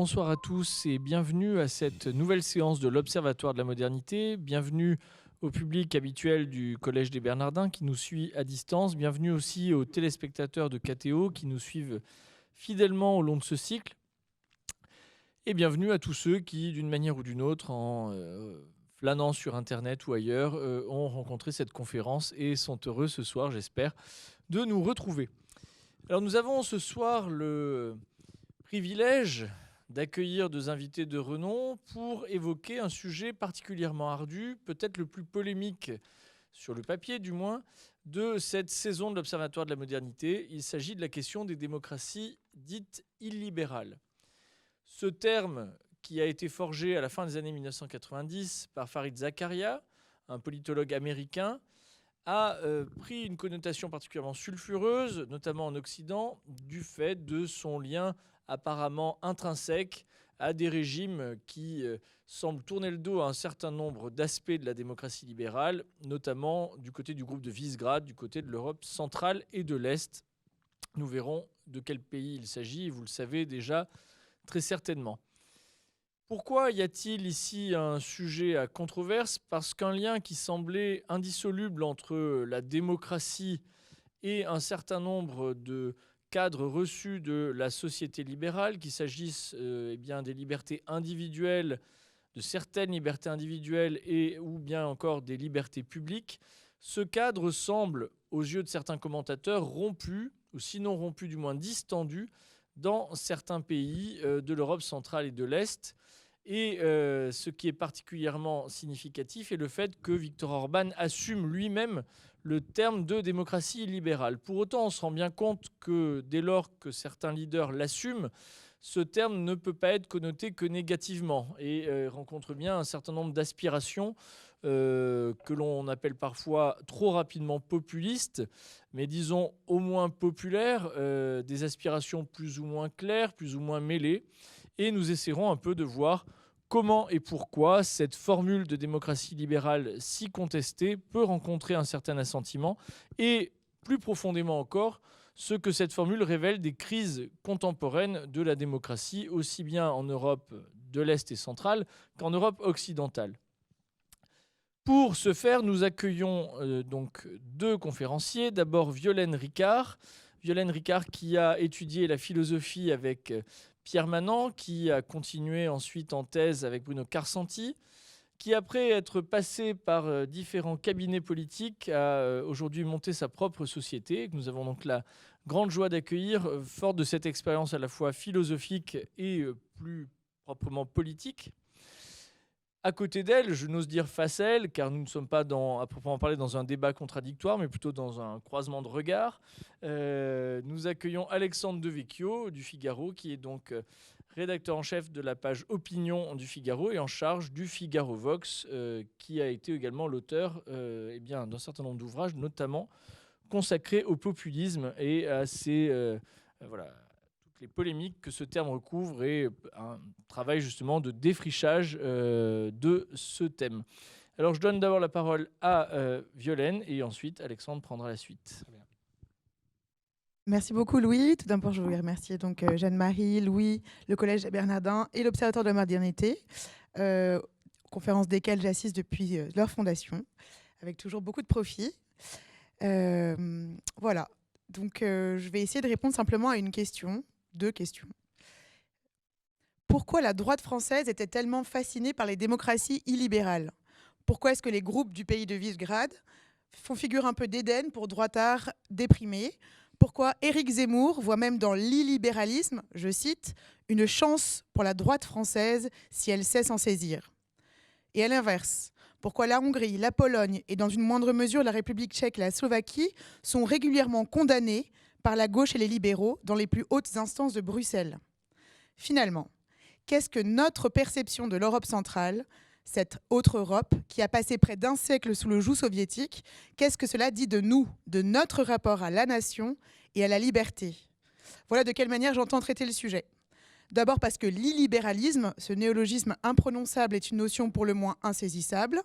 Bonsoir à tous et bienvenue à cette nouvelle séance de l'Observatoire de la modernité. Bienvenue au public habituel du Collège des Bernardins qui nous suit à distance. Bienvenue aussi aux téléspectateurs de KTO qui nous suivent fidèlement au long de ce cycle. Et bienvenue à tous ceux qui, d'une manière ou d'une autre, en flânant sur Internet ou ailleurs, ont rencontré cette conférence et sont heureux ce soir, j'espère, de nous retrouver. Alors nous avons ce soir le privilège d'accueillir deux invités de renom pour évoquer un sujet particulièrement ardu, peut-être le plus polémique, sur le papier du moins, de cette saison de l'Observatoire de la modernité. Il s'agit de la question des démocraties dites illibérales. Ce terme, qui a été forgé à la fin des années 1990 par Fareed Zakaria, un politologue américain, a pris une connotation particulièrement sulfureuse, notamment en Occident, du fait de son lien apparemment intrinsèque à des régimes qui semblent tourner le dos à un certain nombre d'aspects de la démocratie libérale, notamment du côté du groupe de Visegrad, du côté de l'Europe centrale et de l'Est. Nous verrons de quel pays il s'agit, vous le savez déjà très certainement. Pourquoi y a-t-il ici un sujet à controverse ? Parce qu'un lien qui semblait indissoluble entre la démocratie et un certain nombre de cadres reçus de la société libérale, qu'il s'agisse des libertés individuelles, de certaines libertés individuelles et ou bien encore des libertés publiques, ce cadre semble, aux yeux de certains commentateurs, rompu, ou sinon rompu, du moins distendu, dans certains pays de l'Europe centrale et de l'Est. Et ce qui est particulièrement significatif est le fait que Viktor Orban assume lui-même le terme de démocratie libérale. Pour autant, on se rend bien compte que dès lors que certains leaders l'assument, ce terme ne peut pas être connoté que négativement et rencontre bien un certain nombre d'aspirations que l'on appelle parfois trop rapidement populistes, mais disons au moins populaires, des aspirations plus ou moins claires, plus ou moins mêlées. Et nous essaierons un peu de voir comment et pourquoi cette formule de démocratie libérale si contestée peut rencontrer un certain assentiment et, plus profondément encore, ce que cette formule révèle des crises contemporaines de la démocratie, aussi bien en Europe de l'Est et centrale qu'en Europe occidentale. Pour ce faire, nous accueillons donc deux conférenciers. D'abord, Violaine Ricard. Violaine Ricard qui a étudié la philosophie avec Pierre Manant, qui a continué ensuite en thèse avec Bruno Carsanti, qui après être passé par différents cabinets politiques a aujourd'hui monté sa propre société. Nous avons donc la grande joie d'accueillir, forte de cette expérience à la fois philosophique et plus proprement politique. À côté d'elle, je n'ose dire face à elle, car nous ne sommes pas à proprement parler dans un débat contradictoire, mais plutôt dans un croisement de regards. Nous accueillons Alexandre Devecchio du Figaro, qui est donc rédacteur en chef de la page Opinion du Figaro et en charge du Figaro Vox, qui a été également l'auteur d'un certain nombre d'ouvrages, notamment consacrés au populisme et à toutes les polémiques que ce terme recouvre et un travail justement de défrichage de ce thème. Alors je donne d'abord la parole à Violaine et ensuite Alexandre prendra la suite. Merci beaucoup Louis. Tout d'abord, je voulais remercier donc Jeanne-Marie, Louis, le Collège des Bernardins et l'Observatoire de la modernité, conférences desquelles j'assiste depuis leur fondation, avec toujours beaucoup de profit. Voilà. Donc je vais essayer de répondre simplement à deux questions. Pourquoi la droite française était tellement fascinée par les démocraties illibérales ? Pourquoi est-ce que les groupes du pays de Visegrad font figure un peu d'Éden pour droitards déprimés ? Pourquoi Éric Zemmour voit même dans l'illibéralisme, je cite, une chance pour la droite française si elle sait s'en saisir ? Et à l'inverse, pourquoi la Hongrie, la Pologne et dans une moindre mesure la République tchèque et la Slovaquie sont régulièrement condamnées par la gauche et les libéraux dans les plus hautes instances de Bruxelles ? Finalement, qu'est-ce que notre perception de l'Europe centrale, cette autre Europe qui a passé près d'un siècle sous le joug soviétique, qu'est-ce que cela dit de nous, de notre rapport à la nation et à la liberté ? Voilà de quelle manière j'entends traiter le sujet. D'abord parce que l'illibéralisme, ce néologisme imprononçable, est une notion pour le moins insaisissable.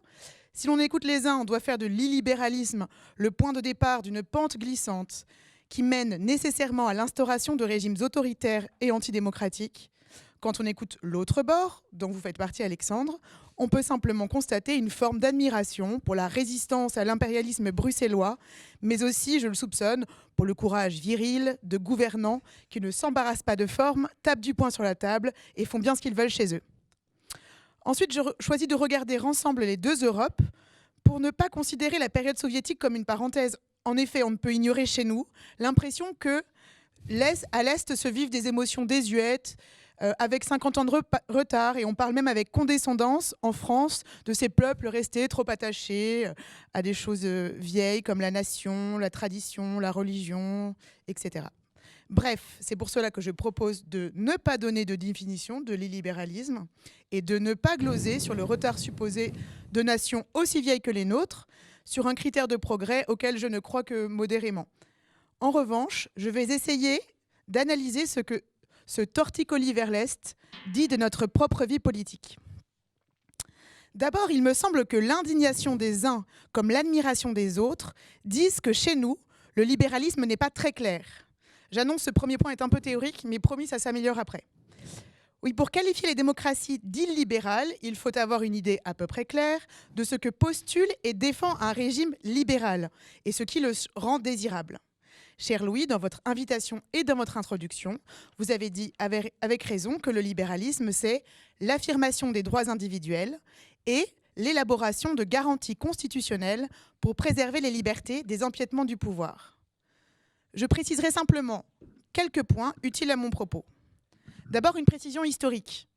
Si l'on écoute les uns, on doit faire de l'illibéralisme le point de départ d'une pente glissante qui mène nécessairement à l'instauration de régimes autoritaires et antidémocratiques. Quand on écoute l'autre bord, dont vous faites partie Alexandre, on peut simplement constater une forme d'admiration pour la résistance à l'impérialisme bruxellois, mais aussi, je le soupçonne, pour le courage viril de gouvernants qui ne s'embarrassent pas de forme, tapent du poing sur la table et font bien ce qu'ils veulent chez eux. Ensuite, je choisis de regarder ensemble les deux Europes pour ne pas considérer la période soviétique comme une parenthèse. En effet, on ne peut ignorer chez nous l'impression que à l'Est se vivent des émotions désuètes, avec 50 ans de retard, et on parle même avec condescendance en France de ces peuples restés trop attachés à des choses vieilles comme la nation, la tradition, la religion, etc. Bref, c'est pour cela que je propose de ne pas donner de définition de l'illibéralisme et de ne pas gloser sur le retard supposé de nations aussi vieilles que les nôtres, sur un critère de progrès auquel je ne crois que modérément. En revanche, je vais essayer d'analyser ce que ce torticolis vers l'Est dit de notre propre vie politique. D'abord, il me semble que l'indignation des uns comme l'admiration des autres disent que chez nous, le libéralisme n'est pas très clair. J'annonce, ce premier point est un peu théorique, mais promis, ça s'améliore après. Oui, pour qualifier les démocraties d'illibérales, il faut avoir une idée à peu près claire de ce que postule et défend un régime libéral et ce qui le rend désirable. Cher Louis, dans votre invitation et dans votre introduction, vous avez dit avec raison que le libéralisme, c'est l'affirmation des droits individuels et l'élaboration de garanties constitutionnelles pour préserver les libertés des empiètements du pouvoir. Je préciserai simplement quelques points utiles à mon propos. D'abord, une précision historique.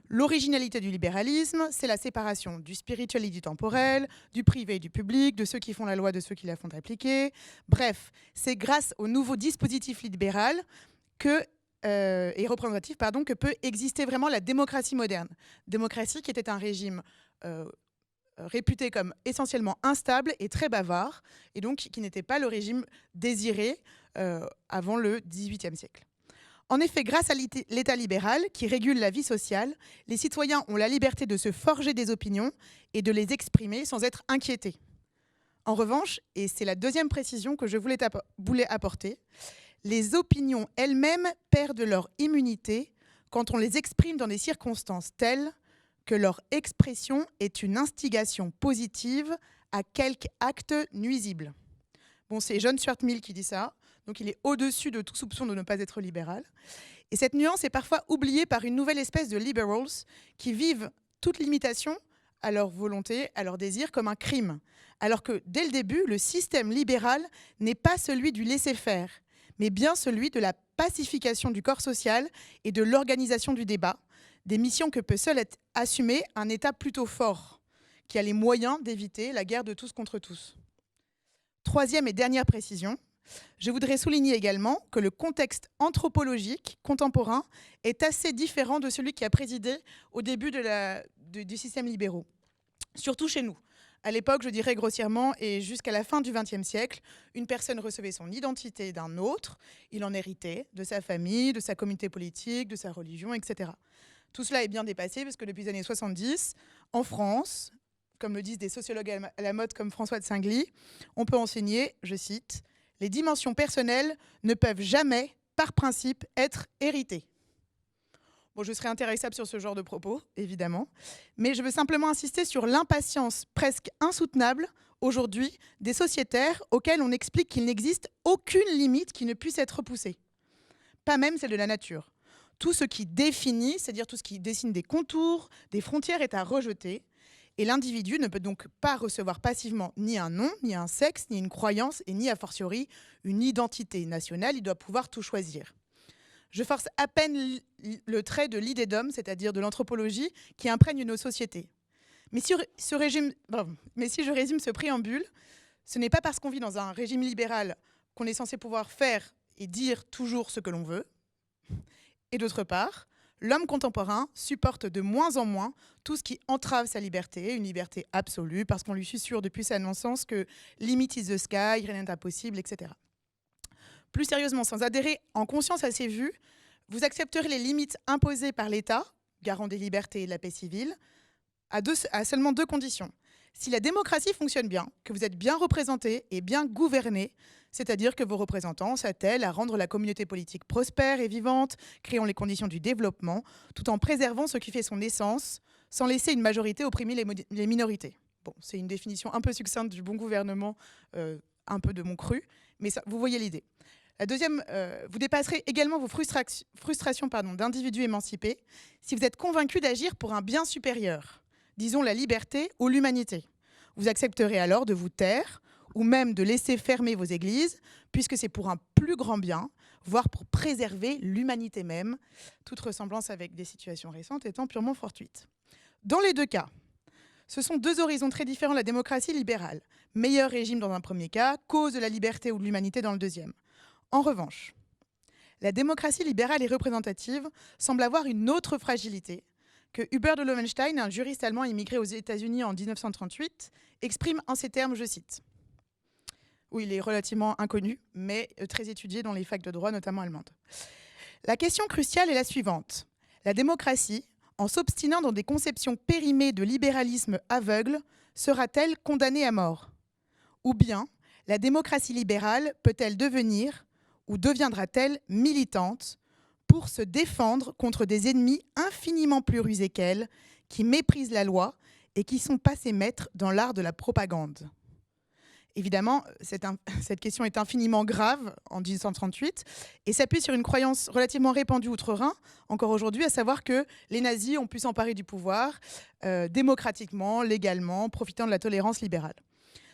L'originalité du libéralisme, c'est la séparation du spirituel et du temporel, du privé et du public, de ceux qui font la loi, de ceux qui la font appliquer. Bref, c'est grâce au nouveau dispositif libéral et représentatif que peut exister vraiment la démocratie moderne. Démocratie qui était un régime réputé comme essentiellement instable et très bavard, et donc qui n'était pas le régime désiré avant le XVIIIe siècle. En effet, grâce à l'État libéral, qui régule la vie sociale, les citoyens ont la liberté de se forger des opinions et de les exprimer sans être inquiétés. En revanche, et c'est la deuxième précision que je voulais apporter, les opinions elles-mêmes perdent leur immunité quand on les exprime dans des circonstances telles que leur expression est une instigation positive à quelque acte nuisible. Bon, c'est John Stuart Mill qui dit ça. Donc il est au-dessus de tout soupçon de ne pas être libéral. Et cette nuance est parfois oubliée par une nouvelle espèce de liberals qui vivent toute limitation à leur volonté, à leur désir, comme un crime. Alors que dès le début, le système libéral n'est pas celui du laisser-faire, mais bien celui de la pacification du corps social et de l'organisation du débat, des missions que peut seul être assumer un État plutôt fort, qui a les moyens d'éviter la guerre de tous contre tous. Troisième et dernière précision, je voudrais souligner également que le contexte anthropologique contemporain est assez différent de celui qui a présidé au début du système libéraux, surtout chez nous. À l'époque, je dirais grossièrement, et jusqu'à la fin du XXe siècle, une personne recevait son identité d'un autre, il en héritait de sa famille, de sa communauté politique, de sa religion, etc. Tout cela est bien dépassé parce que depuis les années 70, en France, comme le disent des sociologues à la mode comme François de Singly, on peut enseigner, je cite, « Les dimensions personnelles ne peuvent jamais, par principe, être héritées ». Bon, je serai intéressable sur ce genre de propos, évidemment, mais je veux simplement insister sur l'impatience presque insoutenable, aujourd'hui, des sociétaires auxquels on explique qu'il n'existe aucune limite qui ne puisse être repoussée. Pas même celle de la nature. Tout ce qui définit, c'est-à-dire tout ce qui dessine des contours, des frontières, est à rejeter. Et l'individu ne peut donc pas recevoir passivement ni un nom, ni un sexe, ni une croyance, et ni a fortiori une identité nationale. Il doit pouvoir tout choisir. Je force à peine le trait de l'idée d'homme, c'est-à-dire de l'anthropologie, qui imprègne nos sociétés. Mais si je résume ce préambule, ce n'est pas parce qu'on vit dans un régime libéral qu'on est censé pouvoir faire et dire toujours ce que l'on veut. Et d'autre part, l'homme contemporain supporte de moins en moins tout ce qui entrave sa liberté, une liberté absolue, parce qu'on lui susurre depuis sa naissance que « limit is the sky », rien n'est impossible, etc. Plus sérieusement, sans adhérer en conscience à ces vues, vous accepterez les limites imposées par l'État, garant des libertés et de la paix civile, à seulement deux conditions. Si la démocratie fonctionne bien, que vous êtes bien représenté et bien gouverné, C'est-à-dire que vos représentants s'attellent à rendre la communauté politique prospère et vivante, créant les conditions du développement, tout en préservant ce qui fait son essence, sans laisser une majorité opprimer les minorités. Bon, c'est une définition un peu succincte du bon gouvernement, un peu de mon cru, mais ça, vous voyez l'idée. La deuxième, vous dépasserez également vos frustrations d'individus émancipés si vous êtes convaincu d'agir pour un bien supérieur, disons la liberté ou l'humanité. Vous accepterez alors de vous taire ou même de laisser fermer vos églises, puisque c'est pour un plus grand bien, voire pour préserver l'humanité même, toute ressemblance avec des situations récentes étant purement fortuite. Dans les deux cas, ce sont deux horizons très différents, la démocratie libérale. Meilleur régime dans un premier cas, cause de la liberté ou de l'humanité dans le deuxième. En revanche, la démocratie libérale et représentative semble avoir une autre fragilité que Hubert de Loewenstein, un juriste allemand immigré aux États-Unis en 1938, exprime en ces termes, je cite. Oui, il est relativement inconnu, mais très étudié dans les facs de droit, notamment allemandes. La question cruciale est la suivante. La démocratie, en s'obstinant dans des conceptions périmées de libéralisme aveugle, sera-t-elle condamnée à mort? Ou bien, la démocratie libérale peut-elle devenir, ou deviendra-t-elle militante, pour se défendre contre des ennemis infiniment plus rusés qu'elle, qui méprisent la loi et qui sont passés maîtres dans l'art de la propagande? Évidemment, cette question est infiniment grave en 1938 et s'appuie sur une croyance relativement répandue outre-Rhin, encore aujourd'hui, à savoir que les nazis ont pu s'emparer du pouvoir démocratiquement, légalement, profitant de la tolérance libérale.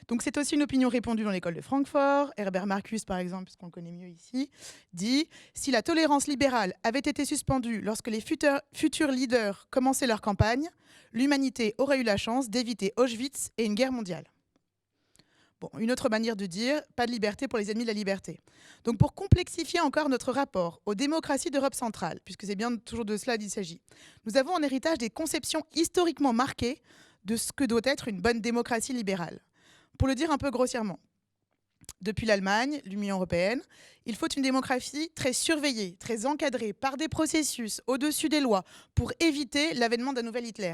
Donc c'est aussi une opinion répandue dans l'école de Francfort. Herbert Marcuse, par exemple, puisqu'on le connaît mieux ici, dit « Si la tolérance libérale avait été suspendue lorsque les futurs leaders commençaient leur campagne, l'humanité aurait eu la chance d'éviter Auschwitz et une guerre mondiale. » Bon, une autre manière de dire, pas de liberté pour les ennemis de la liberté. Donc pour complexifier encore notre rapport aux démocraties d'Europe centrale, puisque c'est bien toujours de cela qu'il s'agit, nous avons en héritage des conceptions historiquement marquées de ce que doit être une bonne démocratie libérale. Pour le dire un peu grossièrement, depuis l'Allemagne, l'Union européenne, il faut une démocratie très surveillée, très encadrée par des processus au-dessus des lois pour éviter l'avènement d'un nouvel Hitler.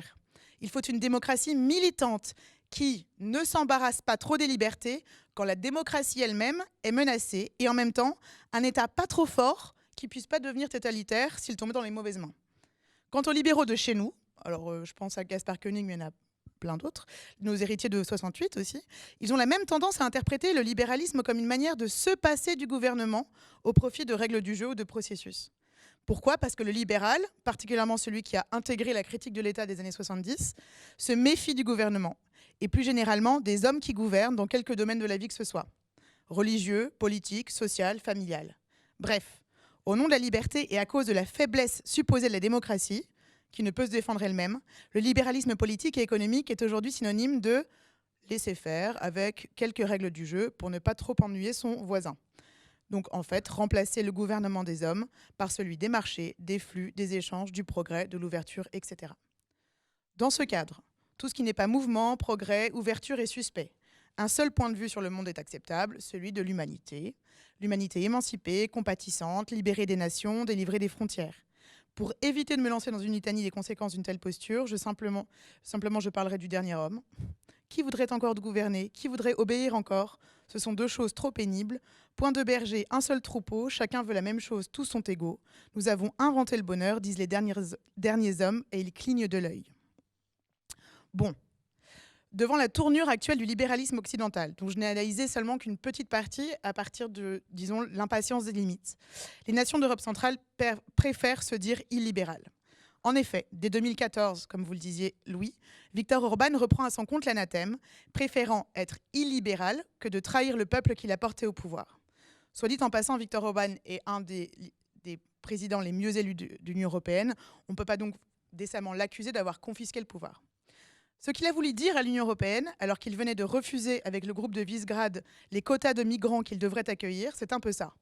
Il faut une démocratie militante qui ne s'embarrasse pas trop des libertés quand la démocratie elle-même est menacée et en même temps un État pas trop fort qui ne puisse pas devenir totalitaire s'il tombait dans les mauvaises mains. Quant aux libéraux de chez nous, alors je pense à Gaspard Koenig, mais il y en a plein d'autres, nos héritiers de 68 aussi, ils ont la même tendance à interpréter le libéralisme comme une manière de se passer du gouvernement au profit de règles du jeu ou de processus. Pourquoi ? Parce que le libéral, particulièrement celui qui a intégré la critique de l'État des années 70, se méfie du gouvernement et plus généralement des hommes qui gouvernent dans quelque domaine de la vie que ce soit. Religieux, politique, social, familial. Bref, au nom de la liberté et à cause de la faiblesse supposée de la démocratie, qui ne peut se défendre elle-même, le libéralisme politique et économique est aujourd'hui synonyme de laisser faire avec quelques règles du jeu pour ne pas trop ennuyer son voisin. Donc en fait, remplacer le gouvernement des hommes par celui des marchés, des flux, des échanges, du progrès, de l'ouverture, etc. Dans ce cadre, tout ce qui n'est pas mouvement, progrès, ouverture est suspect. Un seul point de vue sur le monde est acceptable, celui de l'humanité. L'humanité émancipée, compatissante, libérée des nations, délivrée des frontières. Pour éviter de me lancer dans une litanie des conséquences d'une telle posture, simplement je parlerai du dernier homme. Qui voudrait encore gouverner? Qui voudrait obéir encore? Ce sont deux choses trop pénibles. Point de berger, un seul troupeau, chacun veut la même chose, tous sont égaux. Nous avons inventé le bonheur, disent les derniers hommes, et ils clignent de l'œil. Bon, devant la tournure actuelle du libéralisme occidental, dont je n'ai analysé seulement qu'une petite partie à partir de, disons, l'impatience des limites, les nations d'Europe centrale préfèrent se dire illibérales. En effet, dès 2014, comme vous le disiez, Louis, Viktor Orban reprend à son compte l'anathème, préférant être illibéral que de trahir le peuple qu'il a porté au pouvoir. Soit dit en passant, Viktor Orban est un des présidents les mieux élus de l'Union européenne. On ne peut pas donc décemment l'accuser d'avoir confisqué le pouvoir. Ce qu'il a voulu dire à l'Union européenne, alors qu'il venait de refuser avec le groupe de Visegrad les quotas de migrants qu'il devrait accueillir, c'est un peu ça.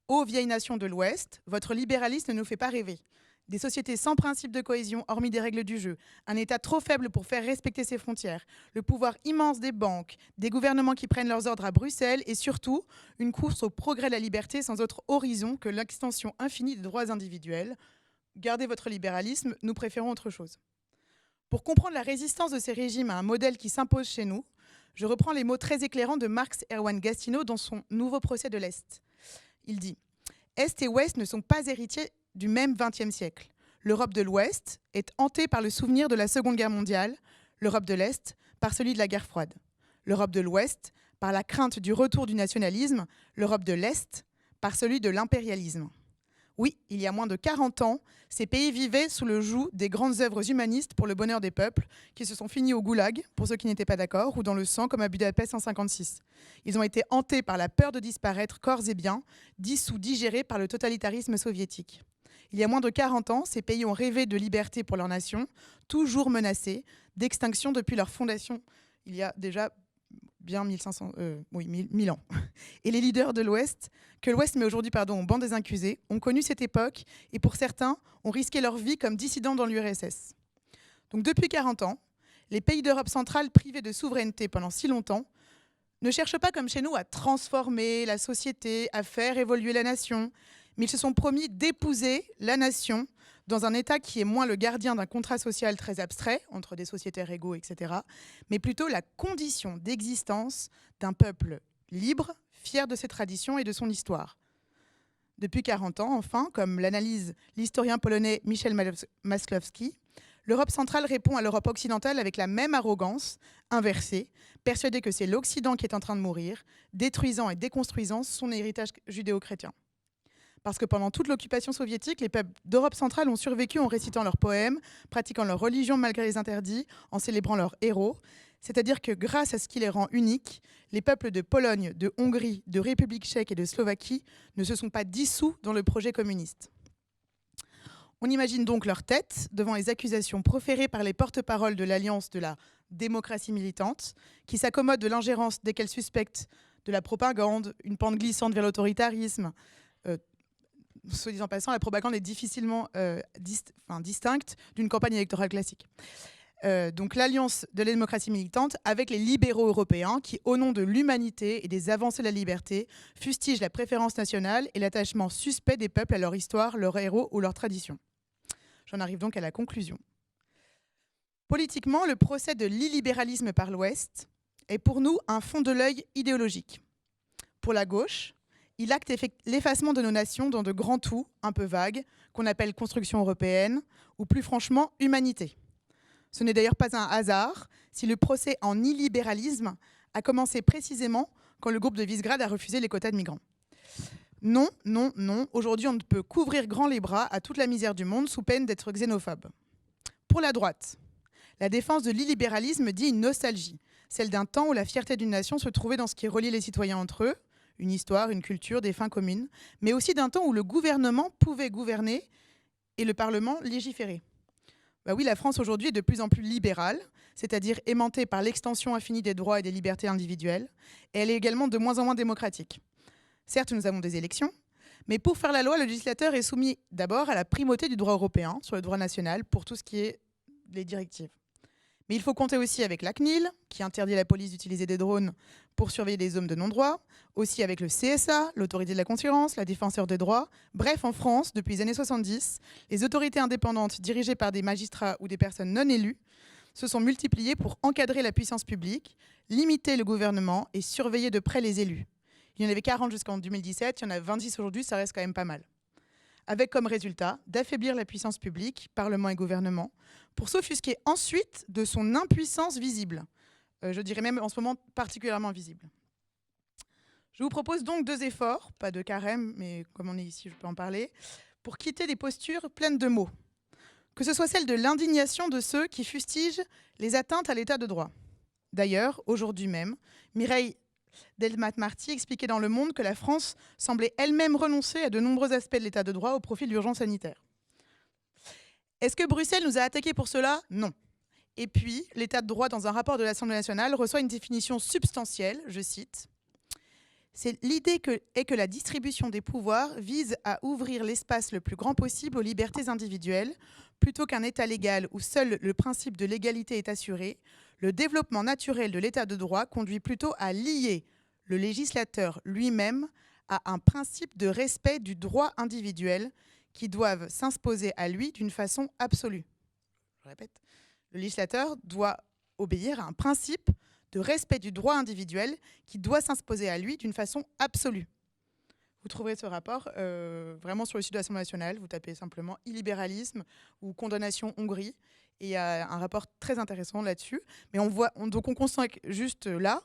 Ô vieille nation de l'Ouest, votre libéralisme ne nous fait pas rêver. Des sociétés sans principe de cohésion, hormis des règles du jeu, un État trop faible pour faire respecter ses frontières, le pouvoir immense des banques, des gouvernements qui prennent leurs ordres à Bruxelles et surtout une course au progrès de la liberté sans autre horizon que l'extension infinie des droits individuels. Gardez votre libéralisme, nous préférons autre chose. Pour comprendre la résistance de ces régimes à un modèle qui s'impose chez nous, Je reprends les mots très éclairants de Marx Erwan Gastineau dans son nouveau procès de l'Est. Il dit « Est et Ouest ne sont pas héritiers du même XXe siècle. L'Europe de l'Ouest est hantée par le souvenir de la Seconde Guerre mondiale, l'Europe de l'Est par celui de la guerre froide. L'Europe de l'Ouest par la crainte du retour du nationalisme, l'Europe de l'Est par celui de l'impérialisme. Oui, il y a moins de 40 ans, ces pays vivaient sous le joug des grandes œuvres humanistes pour le bonheur des peuples, qui se sont finis au goulag, pour ceux qui n'étaient pas d'accord, ou dans le sang, comme à Budapest en 1956. Ils ont été hantés par la peur de disparaître corps et biens, dissous, digérés par le totalitarisme soviétique. Il y a moins de 40 ans, ces pays ont rêvé de liberté pour leur nation, toujours menacée d'extinction depuis leur fondation, il y a déjà bien 1000 ans. Et les leaders de l'Ouest, que l'Ouest met aujourd'hui au banc des accusés, ont connu cette époque et pour certains, ont risqué leur vie comme dissidents dans l'URSS. Donc depuis 40 ans, les pays d'Europe centrale privés de souveraineté pendant si longtemps ne cherchent pas comme chez nous à transformer la société, à faire évoluer la nation, mais ils se sont promis d'épouser la nation dans un État qui est moins le gardien d'un contrat social très abstrait, entre des sociétaires égaux, etc., mais plutôt la condition d'existence d'un peuple libre, fier de ses traditions et de son histoire. Depuis 40 ans, enfin, comme l'analyse l'historien polonais Michel Masłowski, l'Europe centrale répond à l'Europe occidentale avec la même arrogance, inversée, persuadée que c'est l'Occident qui est en train de mourir, détruisant et déconstruisant son héritage judéo-chrétien. Parce que pendant toute l'occupation soviétique, les peuples d'Europe centrale ont survécu en récitant leurs poèmes, pratiquant leur religion malgré les interdits, en célébrant leurs héros. C'est-à-dire que grâce à ce qui les rend uniques, les peuples de Pologne, de Hongrie, de République tchèque et de Slovaquie ne se sont pas dissous dans le projet communiste. On imagine donc leur tête devant les accusations proférées par les porte-paroles de l'Alliance de la démocratie militante, qui s'accommodent de l'ingérence dès qu'elles suspectent de la propagande, une pente glissante vers l'autoritarisme. Soit dit en passant, la propagande est difficilement distincte d'une campagne électorale classique. Donc l'alliance de la démocratie militante avec les libéraux européens qui, au nom de l'humanité et des avancées de la liberté, fustigent la préférence nationale et l'attachement suspect des peuples à leur histoire, leurs héros ou leurs traditions. J'en arrive donc à la conclusion. Politiquement, le procès de l'illibéralisme par l'Ouest est pour nous un fond de l'œil idéologique. Pour la gauche, il acte l'effacement de nos nations dans de grands tout, un peu vagues, qu'on appelle construction européenne, ou plus franchement, humanité. Ce n'est d'ailleurs pas un hasard si le procès en illibéralisme a commencé précisément quand le groupe de Visegrad a refusé les quotas de migrants. Non, non, non, aujourd'hui on ne peut qu'ouvrir grand les bras à toute la misère du monde sous peine d'être xénophobe. Pour la droite, la défense de l'illibéralisme dit une nostalgie, celle d'un temps où la fierté d'une nation se trouvait dans ce qui reliait les citoyens entre eux, une histoire, une culture, des fins communes, mais aussi d'un temps où le gouvernement pouvait gouverner et le Parlement légiférer. Bah oui, la France aujourd'hui est de plus en plus libérale, c'est-à-dire aimantée par l'extension infinie des droits et des libertés individuelles, et elle est également de moins en moins démocratique. Certes, nous avons des élections, mais pour faire la loi, le législateur est soumis d'abord à la primauté du droit européen sur le droit national pour tout ce qui est les directives. Mais il faut compter aussi avec la CNIL, qui interdit à la police d'utiliser des drones pour surveiller des hommes de non-droit, aussi avec le CSA, l'autorité de la concurrence, la défenseur des droits. Bref, en France, depuis les années 70, les autorités indépendantes dirigées par des magistrats ou des personnes non élues se sont multipliées pour encadrer la puissance publique, limiter le gouvernement et surveiller de près les élus. Il y en avait 40 jusqu'en 2017, il y en a 26 aujourd'hui, ça reste quand même pas mal. Avec comme résultat d'affaiblir la puissance publique, Parlement et gouvernement, pour s'offusquer ensuite de son impuissance visible. Je dirais même en ce moment particulièrement visible. Je vous propose donc 2 efforts, pas de carême, mais comme on est ici, je peux en parler, pour quitter des postures pleines de mots. Que ce soit celle de l'indignation de ceux qui fustigent les atteintes à l'état de droit. D'ailleurs, aujourd'hui même, Mireille Delmas-Marty expliquait dans Le Monde que la France semblait elle-même renoncer à de nombreux aspects de l'état de droit au profit de l'urgence sanitaire. Est-ce que Bruxelles nous a attaqués pour cela? Non. Et puis, l'état de droit dans un rapport de l'Assemblée nationale reçoit une définition substantielle, je cite. C'est l'idée est que la distribution des pouvoirs vise à ouvrir l'espace le plus grand possible aux libertés individuelles, plutôt qu'un État légal où seul le principe de l'égalité est assuré. Le développement naturel de l'état de droit conduit plutôt à lier le législateur lui-même à un principe de respect du droit individuel qui doivent s'imposer à lui d'une façon absolue. Je répète, le législateur doit obéir à un principe de respect du droit individuel qui doit s'imposer à lui d'une façon absolue. Vous trouverez ce rapport vraiment sur le site de l'Assemblée nationale. Vous tapez simplement illibéralisme ou condamnation Hongrie. Et il y a un rapport très intéressant là-dessus. Mais donc on constate juste là.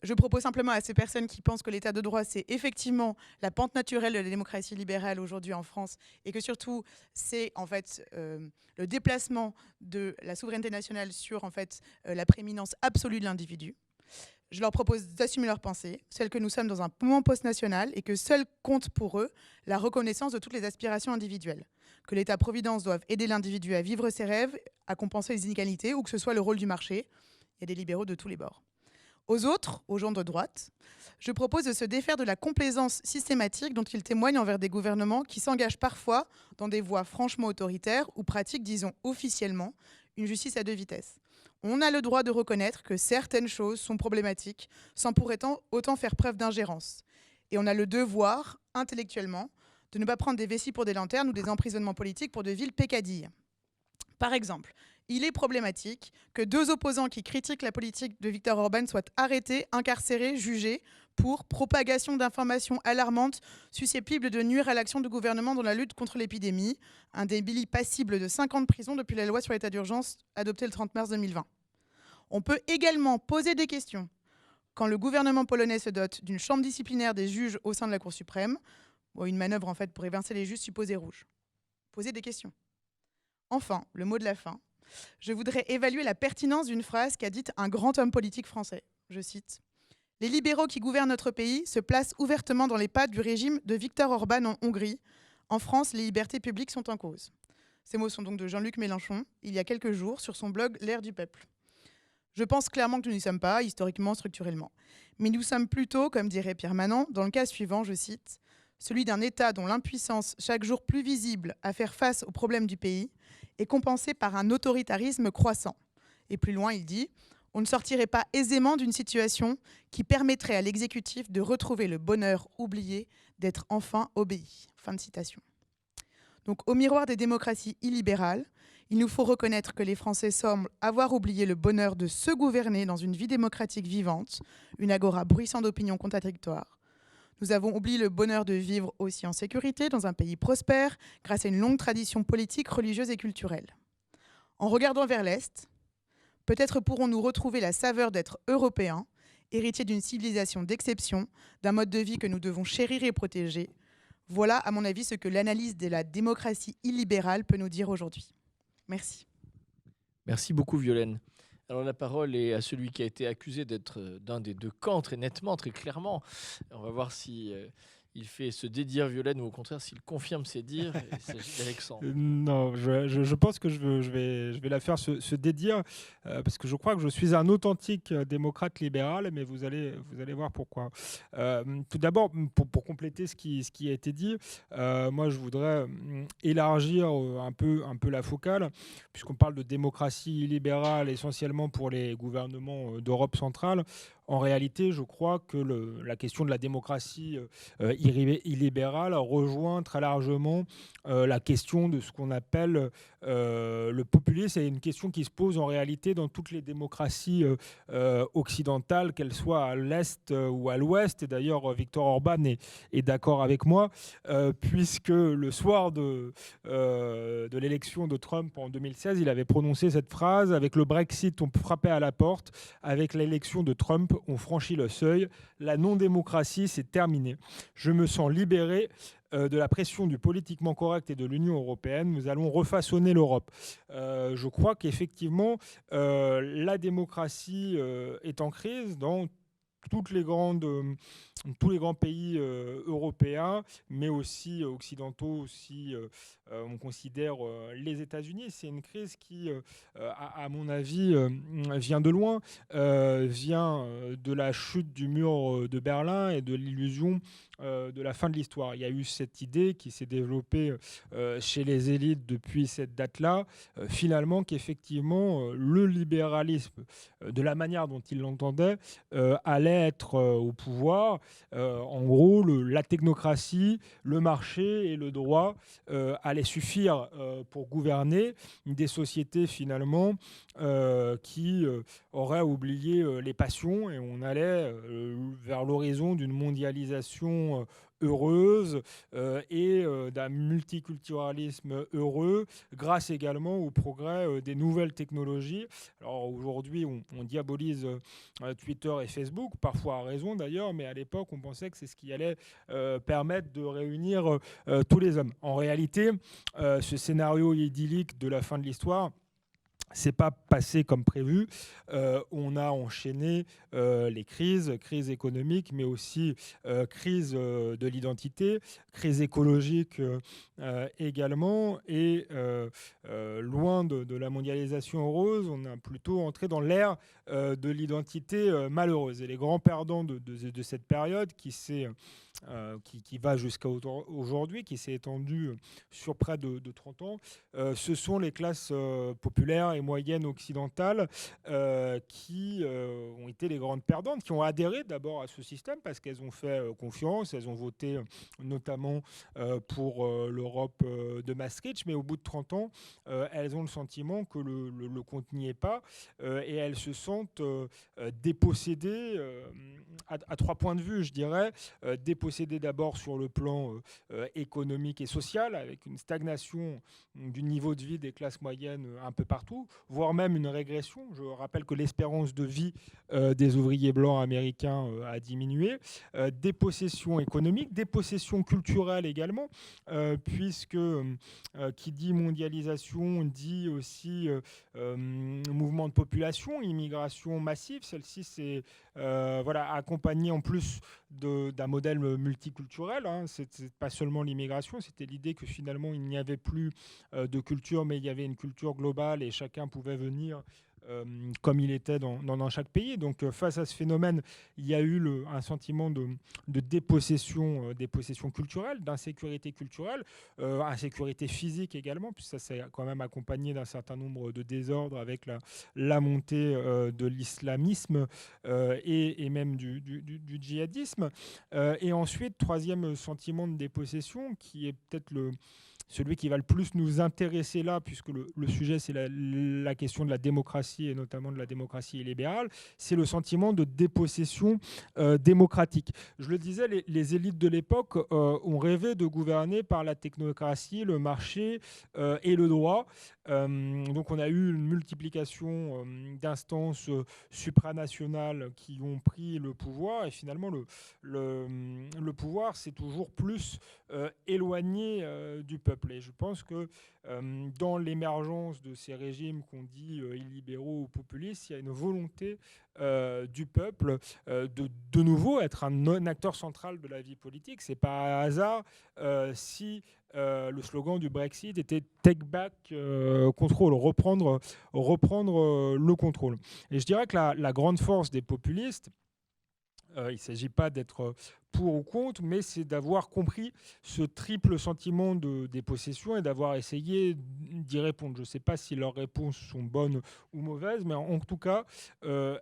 Je propose simplement à ces personnes qui pensent que l'état de droit, c'est effectivement la pente naturelle de la démocratie libérale aujourd'hui en France et que surtout, c'est en fait le déplacement de la souveraineté nationale sur en fait, la prééminence absolue de l'individu. Je leur propose d'assumer leur pensée, celle que nous sommes dans un moment post-national et que seul compte pour eux la reconnaissance de toutes les aspirations individuelles. Que l'État-providence doive aider l'individu à vivre ses rêves, à compenser les inégalités ou que ce soit le rôle du marché. Il y a des libéraux de tous les bords. Aux autres, aux gens de droite, je propose de se défaire de la complaisance systématique dont ils témoignent envers des gouvernements qui s'engagent parfois dans des voies franchement autoritaires ou pratiquent, disons officiellement, une justice à deux vitesses. On a le droit de reconnaître que certaines choses sont problématiques sans pour autant faire preuve d'ingérence. Et on a le devoir, intellectuellement, de ne pas prendre des vessies pour des lanternes ou des emprisonnements politiques pour de villes peccadilles. Par exemple, il est problématique que 2 opposants qui critiquent la politique de Viktor Orban soient arrêtés, incarcérés, jugés pour propagation d'informations alarmantes susceptibles de nuire à l'action du gouvernement dans la lutte contre l'épidémie, un délit passible de 5 ans de prison depuis la loi sur l'état d'urgence adoptée le 30 mars 2020. On peut également poser des questions quand le gouvernement polonais se dote d'une chambre disciplinaire des juges au sein de la Cour suprême, une manœuvre en fait pour évincer les juges supposés rouges. Poser des questions. Enfin, le mot de la fin, je voudrais évaluer la pertinence d'une phrase qu'a dite un grand homme politique français. Je cite : « Les libéraux qui gouvernent notre pays se placent ouvertement dans les pas du régime de Viktor Orban en Hongrie. En France, les libertés publiques sont en cause. » Ces mots sont donc de Jean-Luc Mélenchon, il y a quelques jours, sur son blog L'Air du Peuple. Je pense clairement que nous n'y sommes pas, historiquement, structurellement. Mais nous sommes plutôt, comme dirait Pierre Manant, dans le cas suivant, je cite, « celui d'un État dont l'impuissance, chaque jour plus visible à faire face aux problèmes du pays, est compensée par un autoritarisme croissant. » Et plus loin, il dit « on ne sortirait pas aisément d'une situation qui permettrait à l'exécutif de retrouver le bonheur oublié d'être enfin obéi. » Fin de citation. Donc, au miroir des démocraties illibérales, il nous faut reconnaître que les Français semblent avoir oublié le bonheur de se gouverner dans une vie démocratique vivante, une agora bruissante d'opinions contradictoires. Nous avons oublié le bonheur de vivre aussi en sécurité dans un pays prospère grâce à une longue tradition politique, religieuse et culturelle. En regardant vers l'Est, peut-être pourrons-nous retrouver la saveur d'être européens, héritiers d'une civilisation d'exception, d'un mode de vie que nous devons chérir et protéger. Voilà, à mon avis, ce que l'analyse de la démocratie illibérale peut nous dire aujourd'hui. Merci. Merci beaucoup, Violaine. Alors la parole est à celui qui a été accusé d'être d'un des deux camps, très nettement, très clairement. On va voir si il fait se dédire Violaine ou au contraire s'il confirme ses dires. Il s'agit d'Alexandre. Non, je pense que je vais la faire se dédire parce que je crois que je suis un authentique démocrate libéral, mais vous allez voir pourquoi. Tout d'abord, pour compléter ce qui a été dit, moi je voudrais élargir un peu la focale, puisqu'on parle de démocratie libérale essentiellement pour les gouvernements d'Europe centrale. En réalité, je crois que la question de la démocratie illibérale rejoint très largement la question de ce qu'on appelle le populisme. C'est une question qui se pose en réalité dans toutes les démocraties occidentales, qu'elles soient à l'Est ou à l'Ouest. Et d'ailleurs, Viktor Orban est d'accord avec moi, puisque le soir de l'élection de Trump en 2016, il avait prononcé cette phrase : « Avec le Brexit, on frappait à la porte. Avec l'élection de Trump, on franchit le seuil. La non-démocratie, c'est terminé. Je me sens libéré de la pression du politiquement correct et de l'Union européenne. Nous allons refaçonner l'Europe. » Je crois qu'effectivement, la démocratie est en crise dans tous les grands pays européens, mais aussi occidentaux, aussi on considère les États-Unis. C'est une crise qui, à mon avis, vient de loin, vient de la chute du mur de Berlin et de l'illusion de la fin de l'histoire. Il y a eu cette idée qui s'est développée chez les élites depuis cette date-là, finalement qu'effectivement le libéralisme, de la manière dont ils l'entendaient, allait être au pouvoir. En gros, la technocratie, le marché et le droit allaient suffire pour gouverner des sociétés finalement qui auraient oublié les passions, et on allait vers l'horizon d'une mondialisation heureuse et d'un multiculturalisme heureux, grâce également au progrès des nouvelles technologies. Alors aujourd'hui, on diabolise Twitter et Facebook, parfois à raison d'ailleurs, mais à l'époque, on pensait que c'est ce qui allait permettre de réunir tous les hommes. En réalité, ce scénario idyllique de la fin de l'histoire, c'est pas passé comme prévu. On a enchaîné les crises économiques, mais aussi crise de l'identité, crise écologique également. Et loin de la mondialisation heureuse, on a plutôt entré dans l'ère de l'identité malheureuse. Et les grands perdants de cette période qui va jusqu'à aujourd'hui, qui s'est étendue sur près de 30 ans, ce sont les classes populaires et moyennes occidentales qui ont été les grandes perdantes, qui ont adhéré d'abord à ce système parce qu'elles ont fait confiance, elles ont voté notamment pour l'Europe de Maastricht, mais au bout de 30 ans, elles ont le sentiment que le compte n'y est pas et elles se sentent dépossédées à 3 points de vue, je dirais. Dépossédées d'abord sur le plan économique et social, avec une stagnation du niveau de vie des classes moyennes un peu partout, voire même une régression. Je rappelle que l'espérance de vie des ouvriers blancs américains a diminué. Dépossession économique, dépossession culturelle également, puisque qui dit mondialisation dit aussi mouvement de population, immigration massive. Celle-ci s'est accompagnée en plus d'un modèle multiculturel. C'est pas seulement l'immigration, c'était l'idée que finalement il n'y avait plus de culture, mais il y avait une culture globale et chacun pouvait venir comme il était dans chaque pays. Donc face à ce phénomène, il y a eu un sentiment de dépossession culturelle, d'insécurité culturelle, insécurité physique également, puisque ça s'est quand même accompagné d'un certain nombre de désordres avec la montée de l'islamisme et même du djihadisme. Et ensuite, troisième sentiment de dépossession, qui est peut-être celui qui va le plus nous intéresser là, puisque le sujet, c'est la question de la démocratie, et notamment de la démocratie libérale, c'est le sentiment de dépossession démocratique. Je le disais, les élites de l'époque ont rêvé de gouverner par la technocratie, le marché et le droit. Donc on a eu une multiplication d'instances supranationales qui ont pris le pouvoir, et finalement le pouvoir s'est toujours plus éloigné du peuple. Et je pense que dans l'émergence de ces régimes qu'on dit illibéraux ou populistes, il y a une volonté du peuple de nouveau être un acteur central de la vie politique. C'est pas un hasard si le slogan du Brexit était Take Back Control, reprendre le contrôle. Et je dirais que la grande force des populistes, il ne s'agit pas d'être pour ou contre, mais c'est d'avoir compris ce triple sentiment de dépossession et d'avoir essayé d'y répondre. Je ne sais pas si leurs réponses sont bonnes ou mauvaises, mais en tout cas,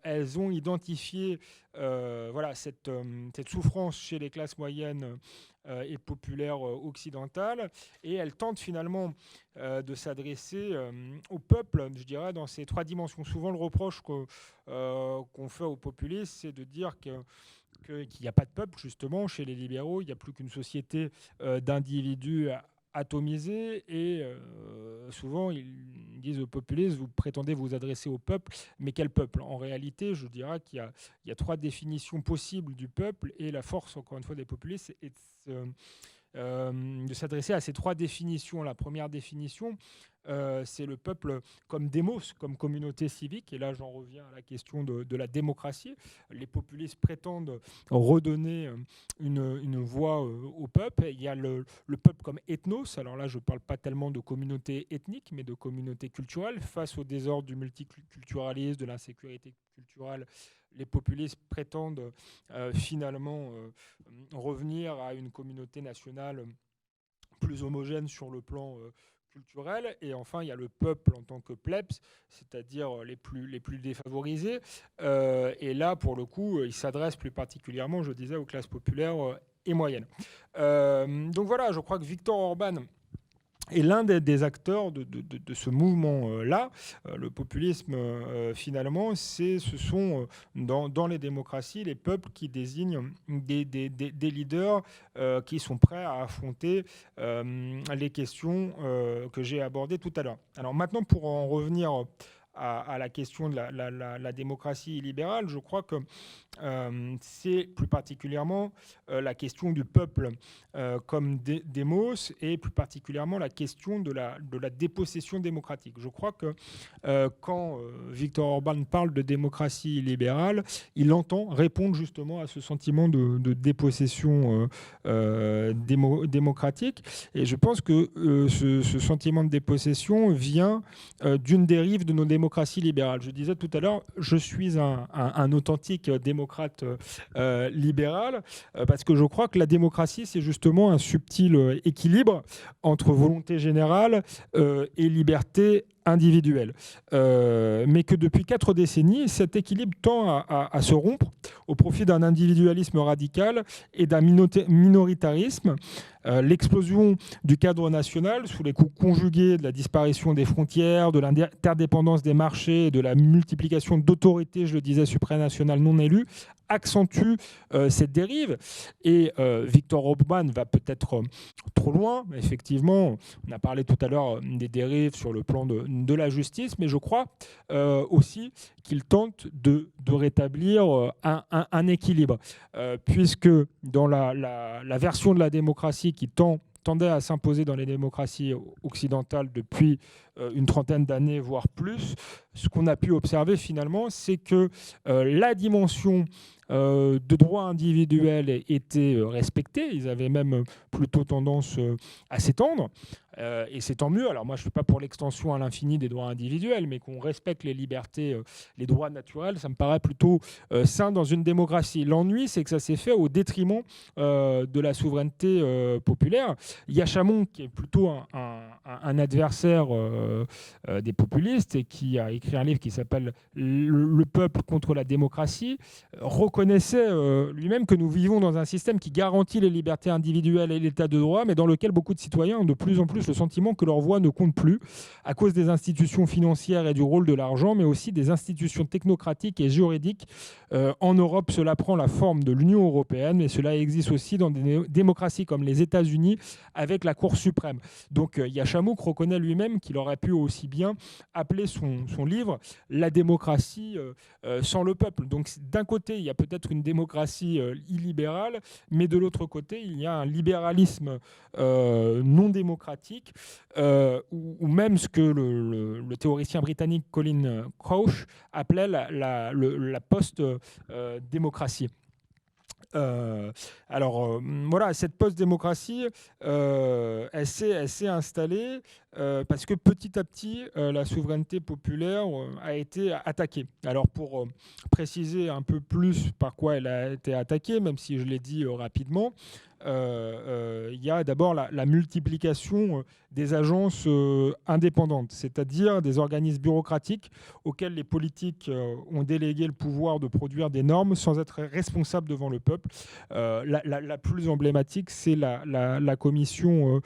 elles ont identifié cette souffrance chez les classes moyennes et populaires occidentales, et elles tentent finalement de s'adresser au peuple, je dirais, dans ces 3 dimensions. Souvent, le reproche qu'on fait aux populistes, c'est de dire qu'il n'y a pas de peuple, justement. Chez les libéraux, il n'y a plus qu'une société d'individus atomisés, et souvent ils disent aux populistes, vous prétendez vous adresser au peuple, mais quel peuple? En réalité, je dirais qu'il y a 3 définitions possibles du peuple, et la force, encore une fois, des populistes est de s'adresser à ces 3 définitions. La première définition, c'est le peuple comme démos, comme communauté civique. Et là, j'en reviens à la question de la démocratie. Les populistes prétendent redonner une voix au peuple. Il y a le peuple comme ethnos. Alors là, je ne parle pas tellement de communauté ethnique, mais de communauté culturelle. Face au désordre du multiculturalisme, de l'insécurité culturelle, les populistes prétendent finalement revenir à une communauté nationale plus homogène sur le plan culturel. Et enfin, il y a le peuple en tant que plebs, c'est-à-dire les plus défavorisés. Et là, pour le coup, il s'adresse plus particulièrement, je disais, aux classes populaires et moyennes. Donc voilà, je crois que Viktor Orban est l'un des acteurs de ce mouvement-là. Le populisme, finalement, ce sont dans les démocraties les peuples qui désignent des leaders qui sont prêts à affronter les questions que j'ai abordées tout à l'heure. Alors maintenant, pour en revenir à la question de la démocratie libérale, je crois que c'est plus particulièrement la question du peuple comme démos et plus particulièrement la question de la dépossession démocratique. Je crois que quand Viktor Orban parle de démocratie libérale, il entend répondre justement à ce sentiment de dépossession démocratique. Et je pense que ce sentiment de dépossession vient d'une dérive de nos démocraties libérales. Je disais tout à l'heure, je suis un authentique démocrate libéral parce que je crois que la démocratie, c'est justement un subtil équilibre entre volonté générale et liberté individuelle. Mais que depuis 4 décennies, cet équilibre tend à se rompre au profit d'un individualisme radical et d'un minoritarisme. L'explosion du cadre national sous les coups conjugués de la disparition des frontières, de l'interdépendance des marchés et de la multiplication d'autorités, je le disais, supranationales non élues, accentue cette dérive. Et Viktor Orban va peut-être trop loin. Effectivement, on a parlé tout à l'heure des dérives sur le plan de la justice, mais je crois aussi qu'il tente de rétablir un équilibre, puisque dans la version de la démocratie qui tendait à s'imposer dans les démocraties occidentales depuis une trentaine d'années, voire plus, ce qu'on a pu observer finalement, c'est que la dimension de droits individuels étaient respectés. Ils avaient même plutôt tendance à s'étendre. Et c'est tant mieux. Alors moi, je ne suis pas pour l'extension à l'infini des droits individuels, mais qu'on respecte les libertés, les droits naturels, ça me paraît plutôt sain dans une démocratie. L'ennui, c'est que ça s'est fait au détriment de la souveraineté populaire. Yachamon, qui est plutôt un adversaire des populistes et qui a écrit un livre qui s'appelle « Le peuple contre la démocratie », reconnaissait lui-même que nous vivons dans un système qui garantit les libertés individuelles et l'état de droit, mais dans lequel beaucoup de citoyens ont de plus en plus le sentiment que leur voix ne compte plus à cause des institutions financières et du rôle de l'argent, mais aussi des institutions technocratiques et juridiques. En Europe, cela prend la forme de l'Union européenne, mais cela existe aussi dans des démocraties comme les États-Unis avec la Cour suprême. Donc Yachamouk reconnaît lui-même qu'il aurait pu aussi bien appeler son livre « La démocratie sans le peuple ». Donc d'un côté, il y a peut-être une démocratie illibérale, mais de l'autre côté, il y a un libéralisme non démocratique, ou même ce que le théoricien britannique Colin Crouch appelait la post-démocratie. Voilà, cette post-démocratie, elle s'est installée parce que petit à petit, la souveraineté populaire a été attaquée. Alors pour préciser un peu plus par quoi elle a été attaquée, même si je l'ai dit rapidement, il y a d'abord la multiplication des agences indépendantes, c'est-à-dire des organismes bureaucratiques auxquels les politiques ont délégué le pouvoir de produire des normes sans être responsables devant le peuple. La plus emblématique, c'est la Commission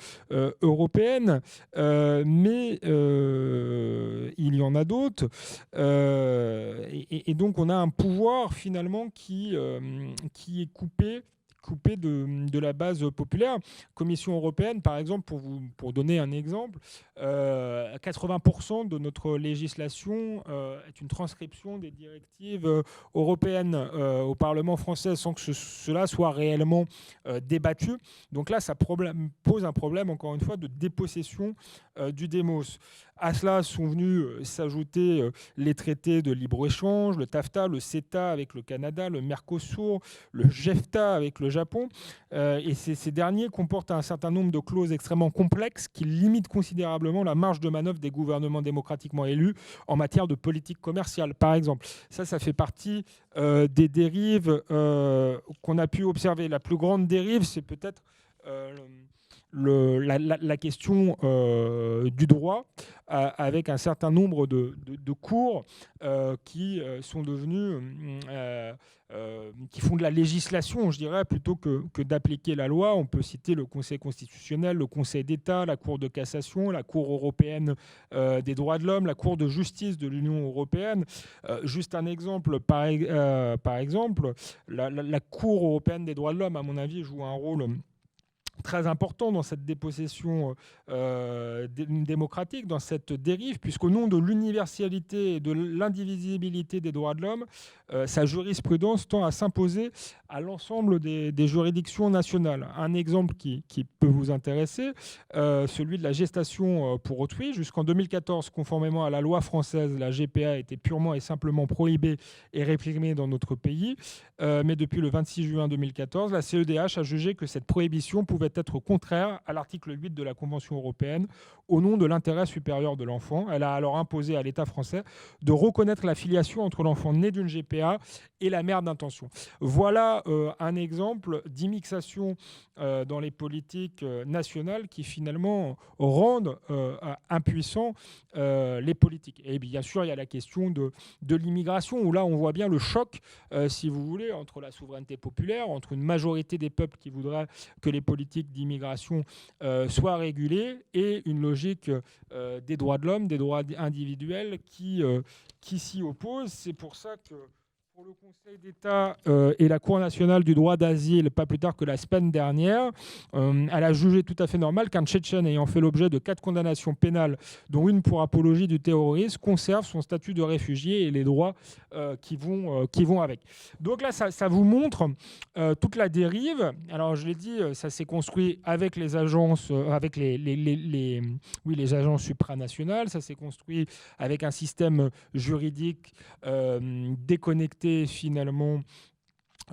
européenne, mais il y en a d'autres. Et donc on a un pouvoir finalement qui est coupé de la base populaire. Commission européenne, par exemple, pour donner un exemple, 80% de notre législation est une transcription des directives européennes au Parlement français sans que cela soit réellement débattu. Donc là, ça pose un problème, encore une fois, de dépossession du démos. À cela sont venus s'ajouter les traités de libre-échange, le TAFTA, le CETA avec le Canada, le Mercosur, le JEFTA avec le Japon. Et ces derniers comportent un certain nombre de clauses extrêmement complexes qui limitent considérablement la marge de manœuvre des gouvernements démocratiquement élus en matière de politique commerciale, par exemple. Ça fait partie des dérives qu'on a pu observer. La plus grande dérive, c'est peut-être la question du droit, avec un certain nombre de cours qui sont devenus, qui font de la législation, je dirais, plutôt que d'appliquer la loi. On peut citer le Conseil constitutionnel, le Conseil d'État, la Cour de cassation, la Cour européenne des droits de l'homme, la Cour de justice de l'Union européenne. Juste un exemple, par exemple, la Cour européenne des droits de l'homme, à mon avis, joue un rôle très important dans cette dépossession démocratique, dans cette dérive, puisqu'au nom de l'universalité et de l'indivisibilité des droits de l'homme, sa jurisprudence tend à s'imposer à l'ensemble des juridictions nationales. Un exemple qui peut vous intéresser, celui de la gestation pour autrui. Jusqu'en 2014, conformément à la loi française, la GPA était purement et simplement prohibée et réprimée dans notre pays. Mais depuis le 26 juin 2014, la CEDH a jugé que cette prohibition pouvait être contraire à l'article 8 de la Convention européenne au nom de l'intérêt supérieur de l'enfant. Elle a alors imposé à l'État français de reconnaître la filiation entre l'enfant né d'une GPA et la mère d'intention. Voilà un exemple d'immixation dans les politiques nationales qui finalement rendent impuissants les politiques. Et bien sûr, il y a la question de l'immigration, où là on voit bien le choc, si vous voulez, entre la souveraineté populaire, entre une majorité des peuples qui voudraient que les politiques d'immigration soient régulées, et une logique des droits de l'homme, des droits individuels qui s'y opposent. C'est pour ça que pour le Conseil d'État et la Cour nationale du droit d'asile, pas plus tard que la semaine dernière, elle a jugé tout à fait normal qu'un Tchétchène ayant fait l'objet de 4 condamnations pénales, dont une pour apologie du terrorisme, conserve son statut de réfugié et les droits qui vont avec. Donc là, ça vous montre toute la dérive. Alors, je l'ai dit, ça s'est construit avec les agences, avec les agences supranationales. Ça s'est construit avec un système juridique déconnecté finalement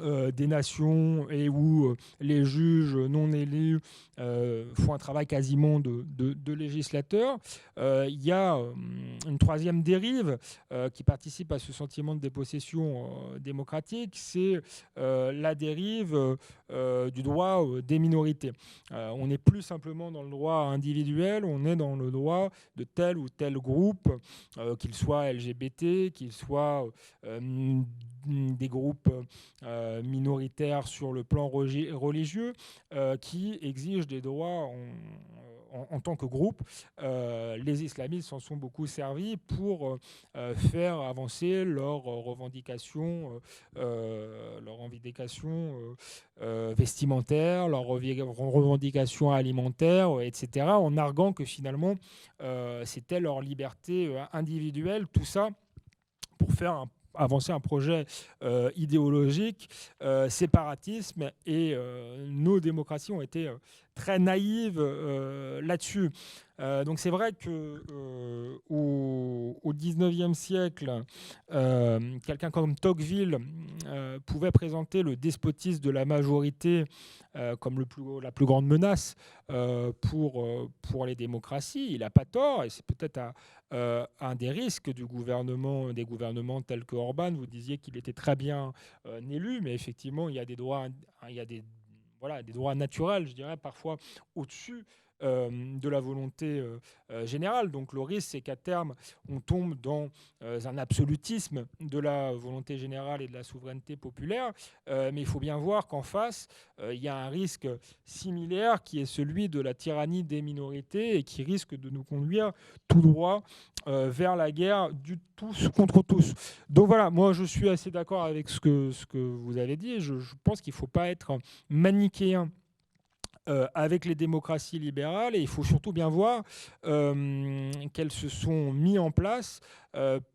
des nations, et où les juges non élus font un travail quasiment de législateurs. Il y a une troisième dérive qui participe à ce sentiment de dépossession démocratique, c'est la dérive du droit des minorités. On n'est plus simplement dans le droit individuel, on est dans le droit de tel ou tel groupe, qu'il soit LGBT, qu'il soit des groupes minoritaires sur le plan religieux, qui exigent des droits en tant que groupe. Les islamistes s'en sont beaucoup servis pour faire avancer leurs revendications, vestimentaires, leurs revendications alimentaires, etc., en arguant que finalement c'était leur liberté individuelle, tout ça pour faire avancer un projet idéologique, séparatisme, et nos démocraties ont été très naïves là-dessus. Donc c'est vrai qu'au XIXe siècle, quelqu'un comme Tocqueville pouvait présenter le despotisme de la majorité comme la plus grande menace pour les démocraties. Il n'a pas tort, et c'est peut-être un des risques des gouvernements tels que Orban. Vous disiez qu'il était très bien élu, mais effectivement, il y a des droits naturels, je dirais, parfois au-dessus de la volonté générale. Donc le risque, c'est qu'à terme, on tombe dans un absolutisme de la volonté générale et de la souveraineté populaire. Mais il faut bien voir qu'en face, il y a un risque similaire qui est celui de la tyrannie des minorités, et qui risque de nous conduire tout droit vers la guerre du tous contre tous. Donc voilà, moi je suis assez d'accord avec ce que vous avez dit. Je pense qu'il ne faut pas être manichéen avec les démocraties libérales, et il faut surtout bien voir qu'elles se sont mises en place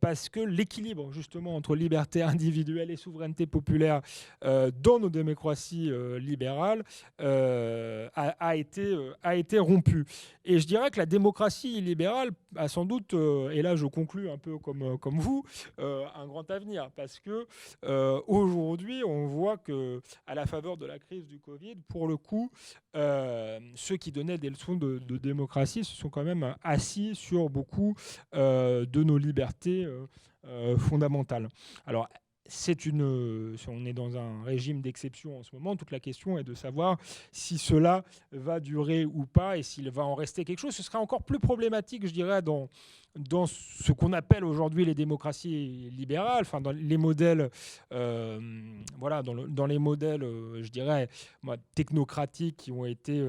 parce que l'équilibre justement entre liberté individuelle et souveraineté populaire dans nos démocraties libérales a été rompu. Et je dirais que la démocratie libérale a sans doute, et là je conclus un peu comme vous, un grand avenir, parce que aujourd'hui on voit que à la faveur de la crise du Covid, pour le coup, ceux qui donnaient des leçons de démocratie se sont quand même assis sur beaucoup de nos libertés fondamentales. Alors, on est dans un régime d'exception en ce moment. Toute la question est de savoir si cela va durer ou pas et s'il va en rester quelque chose. Ce sera encore plus problématique, je dirais, dans ce qu'on appelle aujourd'hui les démocraties libérales, enfin dans les modèles, dans les modèles, je dirais, technocratiques qui ont été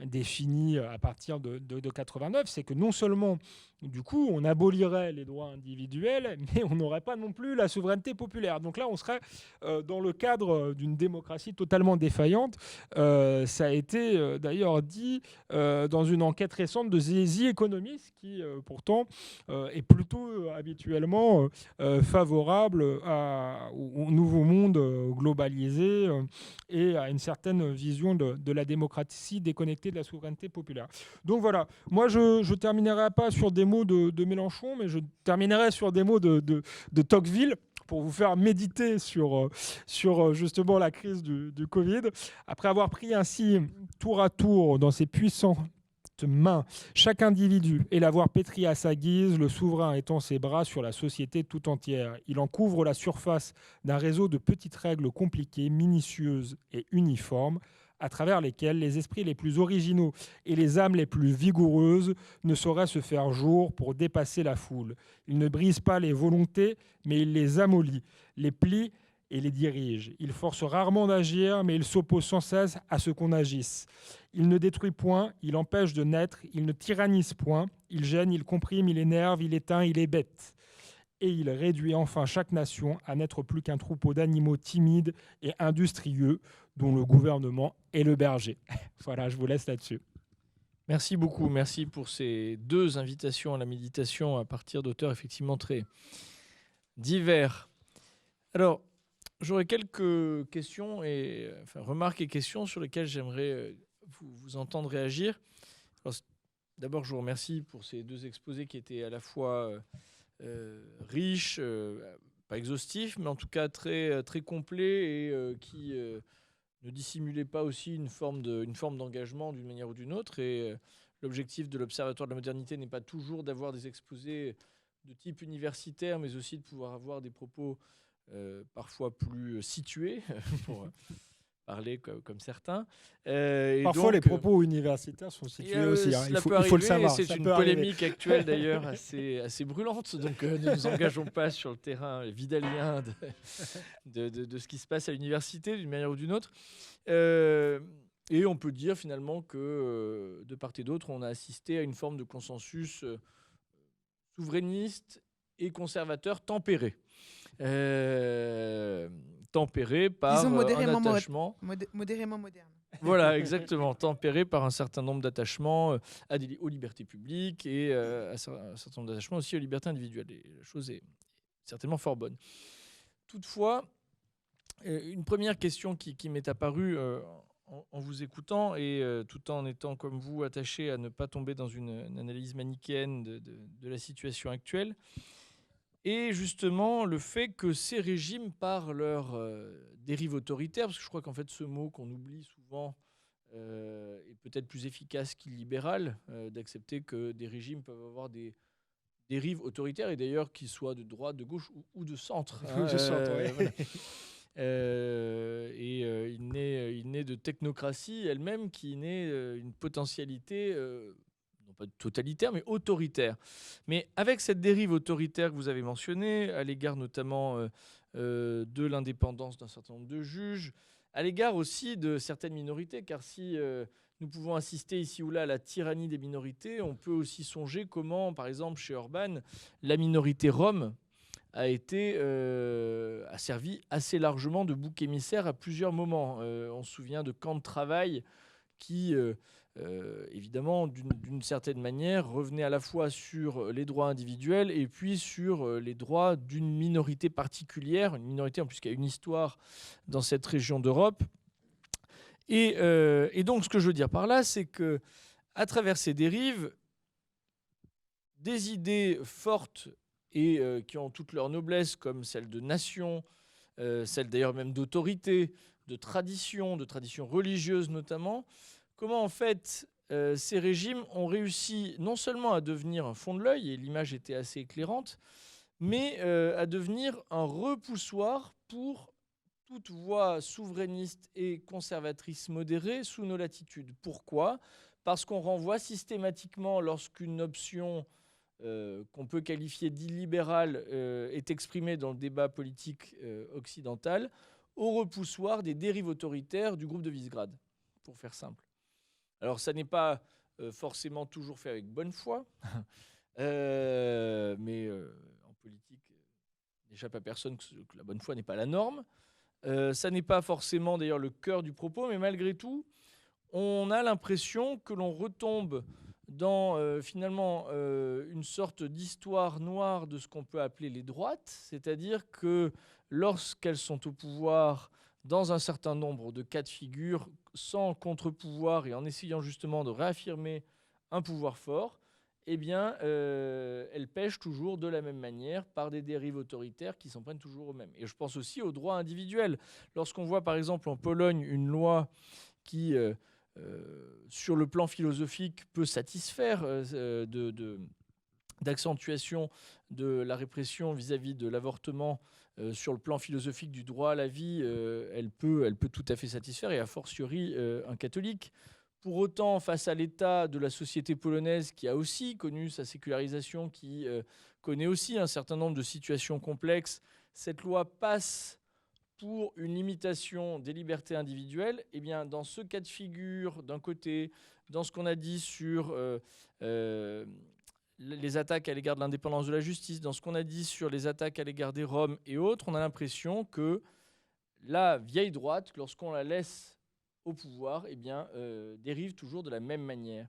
définis à partir de 89, c'est que non seulement du coup on abolirait les droits individuels, mais on n'aurait pas non plus la souveraineté populaire. Donc là on serait dans le cadre d'une démocratie totalement défaillante. Ça a été d'ailleurs dit dans une enquête récente de The Economist qui pourtant est plutôt habituellement favorable au nouveau monde globalisé et à une certaine vision de la démocratie déconnectée de la souveraineté populaire. Donc voilà, moi je ne terminerai pas sur des mots de Mélenchon, mais je terminerai sur des mots de Tocqueville pour vous faire méditer sur justement la crise du Covid. Après avoir pris ainsi tour à tour dans ses puissantes mains chaque individu et l'avoir pétri à sa guise, le souverain étend ses bras sur la société tout entière. Il en couvre la surface d'un réseau de petites règles compliquées, minutieuses et uniformes, à travers lesquelles les esprits les plus originaux et les âmes les plus vigoureuses ne sauraient se faire jour pour dépasser la foule. Il ne brise pas les volontés, mais il les amollit, les plie et les dirige. Il force rarement d'agir, mais il s'oppose sans cesse à ce qu'on agisse. Il ne détruit point, il empêche de naître, il ne tyrannise point, il gêne, il comprime, il énerve, il éteint, il hébète. Et il réduit enfin chaque nation à n'être plus qu'un troupeau d'animaux timides et industrieux dont le gouvernement est le berger. Voilà, je vous laisse là-dessus. Merci beaucoup, merci pour ces 2 invitations à la méditation à partir d'auteurs effectivement très divers. Alors, j'aurais quelques questions remarques et questions sur lesquelles j'aimerais vous entendre réagir. Alors, d'abord, je vous remercie pour ces 2 exposés qui étaient à la fois riches, pas exhaustifs, mais en tout cas très, très complets et qui ne dissimulaient pas aussi une forme d'engagement d'une manière ou d'une autre. Et l'objectif de l'Observatoire de la modernité n'est pas toujours d'avoir des exposés de type universitaire, mais aussi de pouvoir avoir des propos parfois plus situés, pour parler comme certains. Parfois, donc, les propos universitaires sont situés aussi. Hein. Il faut le savoir. C'est une polémique actuelle d'ailleurs assez brûlante. Donc, ne nous engageons pas sur le terrain vidalien de ce qui se passe à l'université d'une manière ou d'une autre. Et on peut dire finalement que de part et d'autre, on a assisté à une forme de consensus souverainiste et conservateur tempéré. Tempéré par un attachement modérément moderne. Voilà, exactement, tempéré par un certain nombre d'attachements aux libertés publiques et un certain nombre d'attachements aussi aux libertés individuelles. Et la chose est certainement fort bonne. Toutefois, une première question qui m'est apparue en vous écoutant et tout en étant comme vous attaché à ne pas tomber dans une analyse manichéenne de la situation actuelle, et justement le fait que ces régimes, par leur dérive autoritaire, parce que je crois qu'en fait ce mot qu'on oublie souvent est peut-être plus efficace qu'illibéral, d'accepter que des régimes peuvent avoir des dérives autoritaires, et d'ailleurs qu'ils soient de droite, de gauche ou de centre. Voilà. Il naît de technocratie elle-même qui naît une potentialité non pas totalitaire, mais autoritaire. Mais avec cette dérive autoritaire que vous avez mentionnée, à l'égard notamment de l'indépendance d'un certain nombre de juges, à l'égard aussi de certaines minorités, car si nous pouvons assister ici ou là à la tyrannie des minorités, on peut aussi songer comment, par exemple, chez Orban, la minorité rome a servi assez largement de bouc émissaire à plusieurs moments. On se souvient de camps de travail qui, évidemment, d'une certaine manière, revenait à la fois sur les droits individuels et puis sur les droits d'une minorité particulière, une minorité en plus qui a une histoire dans cette région d'Europe. Et donc, ce que je veux dire par là, c'est que à travers ces dérives, des idées fortes et qui ont toute leur noblesse, comme celle de nation, celle d'ailleurs même d'autorité, de tradition religieuse notamment, comment en fait ces régimes ont réussi non seulement à devenir un fond de l'œil, et l'image était assez éclairante, mais à devenir un repoussoir pour toute voix souverainiste et conservatrice modérée sous nos latitudes. Pourquoi ? Parce qu'on renvoie systématiquement, lorsqu'une option qu'on peut qualifier d'illibérale est exprimée dans le débat politique occidental, au repoussoir des dérives autoritaires du groupe de Visegrad, pour faire simple. Alors, ça n'est pas forcément toujours fait avec bonne foi, mais en politique, il n'échappe à personne que la bonne foi n'est pas la norme. Ça n'est pas forcément d'ailleurs le cœur du propos, mais malgré tout, on a l'impression que l'on retombe dans finalement une sorte d'histoire noire de ce qu'on peut appeler les droites, c'est-à-dire que lorsqu'elles sont au pouvoir, dans un certain nombre de cas de figure, sans contre-pouvoir et en essayant justement de réaffirmer un pouvoir fort, eh bien, elles pêchent toujours de la même manière par des dérives autoritaires qui s'en prennent toujours aux mêmes. Et je pense aussi aux droits individuels. Lorsqu'on voit par exemple en Pologne une loi qui, sur le plan philosophique, peut satisfaire d'accentuation de la répression vis-à-vis de l'avortement, sur le plan philosophique du droit à la vie, elle peut tout à fait satisfaire, et a fortiori un catholique. Pour autant, face à l'état de la société polonaise qui a aussi connu sa sécularisation, qui connaît aussi un certain nombre de situations complexes, cette loi passe pour une limitation des libertés individuelles. Eh bien, dans ce cas de figure, d'un côté, dans ce qu'on a dit sur les attaques à l'égard de l'indépendance de la justice, dans ce qu'on a dit sur les attaques à l'égard des Roms et autres, on a l'impression que la vieille droite, lorsqu'on la laisse au pouvoir, eh bien, dérive toujours de la même manière.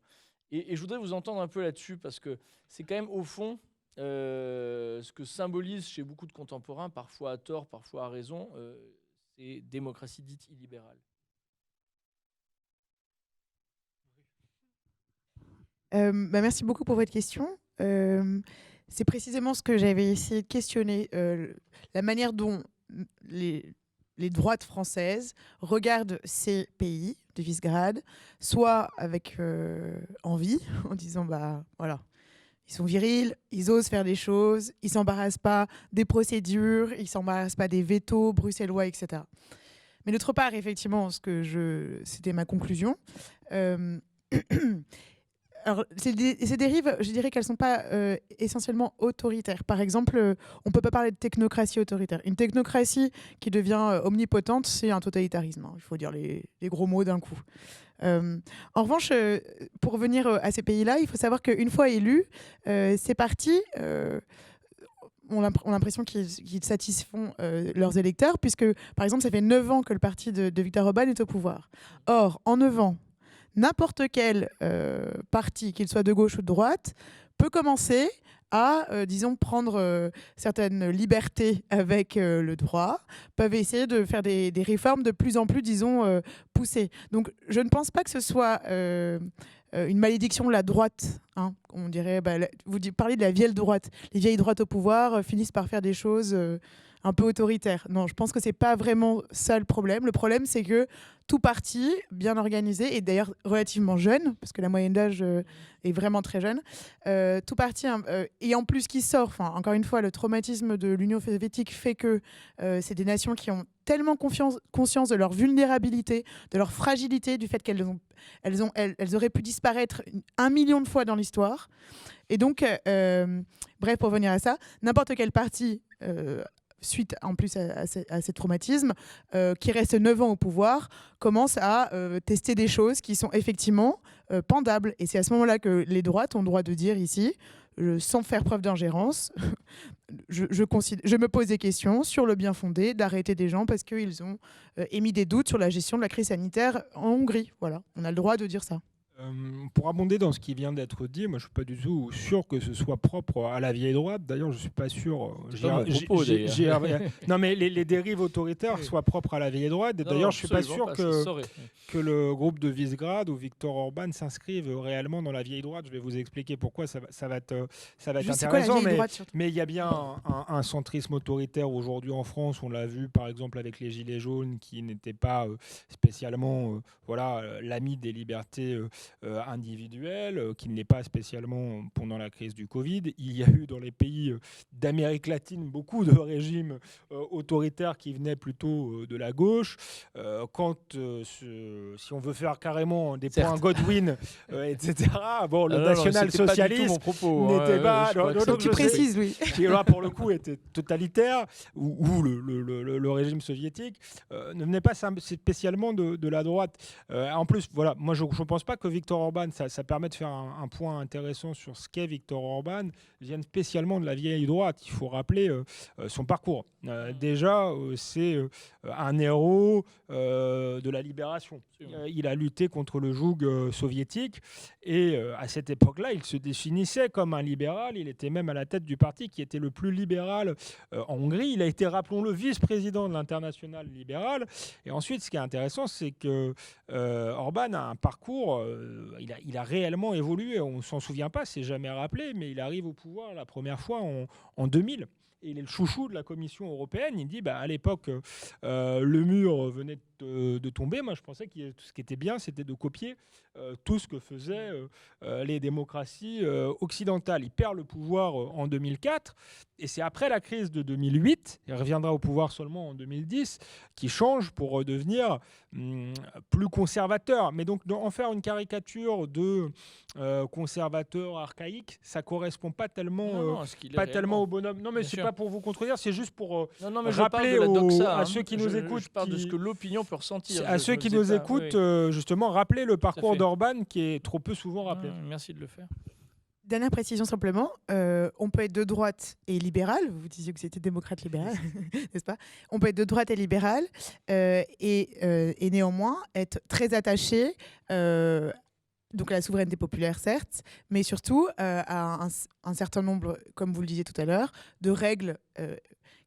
Et je voudrais vous entendre un peu là-dessus, parce que c'est quand même au fond ce que symbolise chez beaucoup de contemporains, parfois à tort, parfois à raison, ces démocraties dites illibérales. Merci beaucoup pour votre question. C'est précisément ce que j'avais essayé de questionner, la manière dont les droites françaises regardent ces pays de Visegrad, soit avec envie, en disant bah voilà, ils sont virils, ils osent faire des choses, ils s'embarrassent pas des procédures, ils s'embarrassent pas des vétos bruxellois, etc. Mais d'autre part, effectivement, c'était ma conclusion. Alors, ces dérives, je dirais qu'elles ne sont pas essentiellement autoritaires. Par exemple, on ne peut pas parler de technocratie autoritaire. Une technocratie qui devient omnipotente, c'est un totalitarisme. Hein. Il faut dire les gros mots d'un coup. En revanche, pour revenir à ces pays-là, il faut savoir qu'une fois élus, ces partis ont l'impression qu'ils satisfont leurs électeurs, puisque, par exemple, ça fait 9 ans que le parti de Viktor Orban est au pouvoir. Or, en 9 ans, n'importe quel parti, qu'il soit de gauche ou de droite, peut commencer à, disons, prendre certaines libertés avec le droit, peuvent essayer de faire des réformes de plus en plus, disons, poussées. Donc, je ne pense pas que ce soit une malédiction de la droite. Hein. On dirait, vous parlez de la vieille droite. Les vieilles droites au pouvoir finissent par faire des choses un peu autoritaires. Non, je pense que c'est pas vraiment ça le problème. Le problème, c'est que tout parti bien organisé, et d'ailleurs relativement jeune, parce que la moyenne d'âge est vraiment très jeune, tout parti, et en plus qui sort, encore une fois, le traumatisme de l'Union soviétique fait que c'est des nations qui ont tellement conscience de leur vulnérabilité, de leur fragilité, du fait qu'elles auraient pu disparaître 1 million de fois dans l'histoire. Et donc, bref, pour venir à ça, n'importe quel parti suite en plus à ces traumatismes, qui reste 9 ans au pouvoir, commence à tester des choses qui sont effectivement pendables. Et c'est à ce moment-là que les droites ont le droit de dire ici, sans faire preuve d'ingérence, je me pose des questions sur le bien fondé d'arrêter des gens parce qu'ils ont émis des doutes sur la gestion de la crise sanitaire en Hongrie. Voilà, on a le droit de dire ça. Pour abonder dans ce qui vient d'être dit, moi je suis pas du tout sûr que ce soit propre à la vieille droite. D'ailleurs, je suis pas sûr. Non, mais les dérives autoritaires soient propres à la vieille droite. D'ailleurs, je suis pas sûr que le groupe de Visegrad ou Viktor Orban s'inscrivent réellement dans la vieille droite. Je vais vous expliquer pourquoi. Ça va être intéressant. Mais il y a bien un centrisme autoritaire aujourd'hui en France. On l'a vu par exemple avec les Gilets jaunes, qui n'étaient pas spécialement l'ami des libertés individuelle, qui ne l'est pas spécialement pendant la crise du Covid. Il y a eu dans les pays d'Amérique latine beaucoup de régimes autoritaires qui venaient plutôt de la gauche. Si on veut faire carrément des points Godwin, etc., bon, le national-socialisme n'était pas... Tu précises, oui. Qui là, pour le coup, était totalitaire, ou le régime soviétique, ne venait pas spécialement de la droite. En plus, voilà, moi, je ne pense pas que Viktor Orban, ça permet de faire un point intéressant sur ce qu'est Viktor Orban, viennent spécialement de la vieille droite. Il faut rappeler son parcours. Déjà, c'est un héros de la libération. Il a lutté contre le joug soviétique et à cette époque-là, il se définissait comme un libéral. Il était même à la tête du parti qui était le plus libéral en Hongrie. Il a été, rappelons-le, vice-président de l'Internationale libérale. Et ensuite, ce qui est intéressant, c'est que Orban a un parcours, il a réellement évolué. On ne s'en souvient pas, c'est jamais rappelé, mais il arrive au pouvoir la première fois en 2000. Et il est le chouchou de la Commission européenne. Il dit, à l'époque, le mur venait de tomber. Moi, je pensais que ce qui était bien, c'était de copier tout ce que faisaient les démocraties occidentales. Il perd le pouvoir en 2004. Et c'est après la crise de 2008, il reviendra au pouvoir seulement en 2010, qui change pour devenir plus conservateur. Mais donc, en faire une caricature de conservateur archaïque, ça ne correspond pas tellement, tellement au bonhomme. Non, mais c'est pas pour vous contredire, c'est juste pour rappeler à ceux qui nous écoutent. Je parle de ce que l'opinion peut ressentir. À ceux qui nous écoutent, justement, rappeler le parcours d'Orban qui est trop peu souvent rappelé. Merci de le faire. Dernière précision simplement, on peut être de droite et libéral, vous disiez que c'était démocrate-libéral, n'est-ce pas? On peut être de droite et libéral et néanmoins être très attaché donc à la souveraineté populaire, certes, mais surtout à un certain nombre, comme vous le disiez tout à l'heure, de règles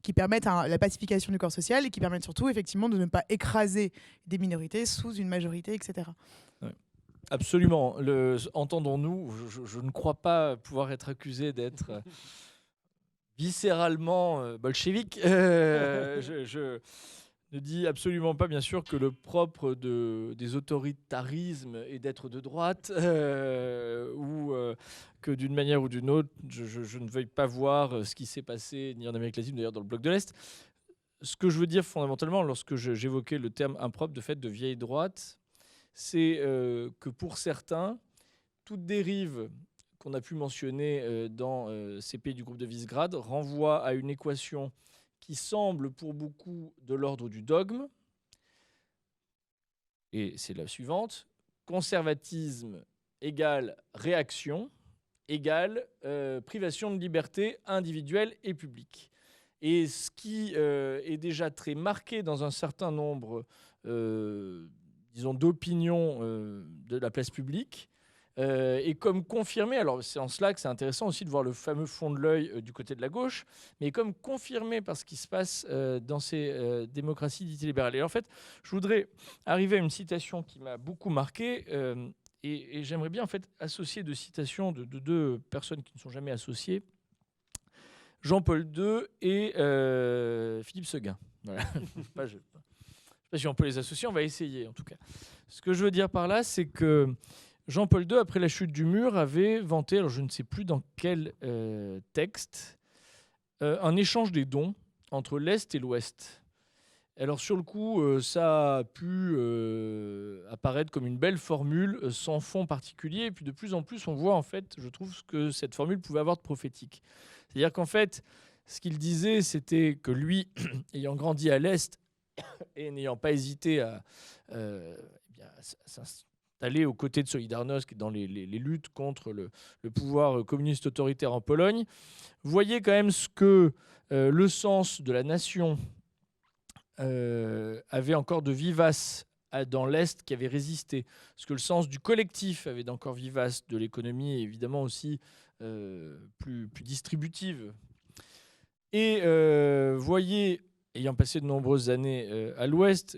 qui permettent la pacification du corps social et qui permettent surtout effectivement de ne pas écraser des minorités sous une majorité, etc. Ouais. Absolument. Entendons-nous, je ne crois pas pouvoir être accusé d'être viscéralement bolchevique. Je ne dis absolument pas, bien sûr, que le propre des autoritarismes est d'être de droite ou que d'une manière ou d'une autre, je ne veuille pas voir ce qui s'est passé ni en Amérique latine, d'ailleurs dans le bloc de l'Est. Ce que je veux dire fondamentalement, lorsque j'évoquais le terme impropre de fait de vieille droite, c'est que pour certains, toute dérive qu'on a pu mentionner dans ces pays du groupe de Visegrad renvoie à une équation qui semble pour beaucoup de l'ordre du dogme. Et c'est la suivante. Conservatisme égale réaction égale privation de liberté individuelle et publique. Et ce qui est déjà très marqué dans un certain nombre disons, d'opinion de la place publique, et comme confirmé, alors c'est en cela que c'est intéressant aussi de voir le fameux fond de l'œil du côté de la gauche, mais comme confirmé par ce qui se passe dans ces démocraties dites libérales. Et en fait, je voudrais arriver à une citation qui m'a beaucoup marqué, et j'aimerais bien en fait associer deux citations de deux personnes qui ne sont jamais associées, Jean-Paul II et Philippe Seguin. Voilà. Je ne sais pas si on peut les associer, on va essayer en tout cas. Ce que je veux dire par là, c'est que Jean-Paul II, après la chute du mur, avait vanté, alors je ne sais plus dans quel texte, un échange des dons entre l'Est et l'Ouest. Alors sur le coup, ça a pu apparaître comme une belle formule sans fond particulier. Et puis de plus en plus, on voit en fait, je trouve, que cette formule pouvait avoir de prophétique. C'est-à-dire qu'en fait, ce qu'il disait, c'était que lui, ayant grandi à l'Est, et n'ayant pas hésité à s'installer allé aux côtés de Solidarność dans les luttes contre le pouvoir communiste autoritaire en Pologne, voyez quand même ce que le sens de la nation avait encore de vivace dans l'Est qui avait résisté, ce que le sens du collectif avait d'encore vivace, de l'économie évidemment aussi plus distributive. Et voyez, ayant passé de nombreuses années à l'Ouest,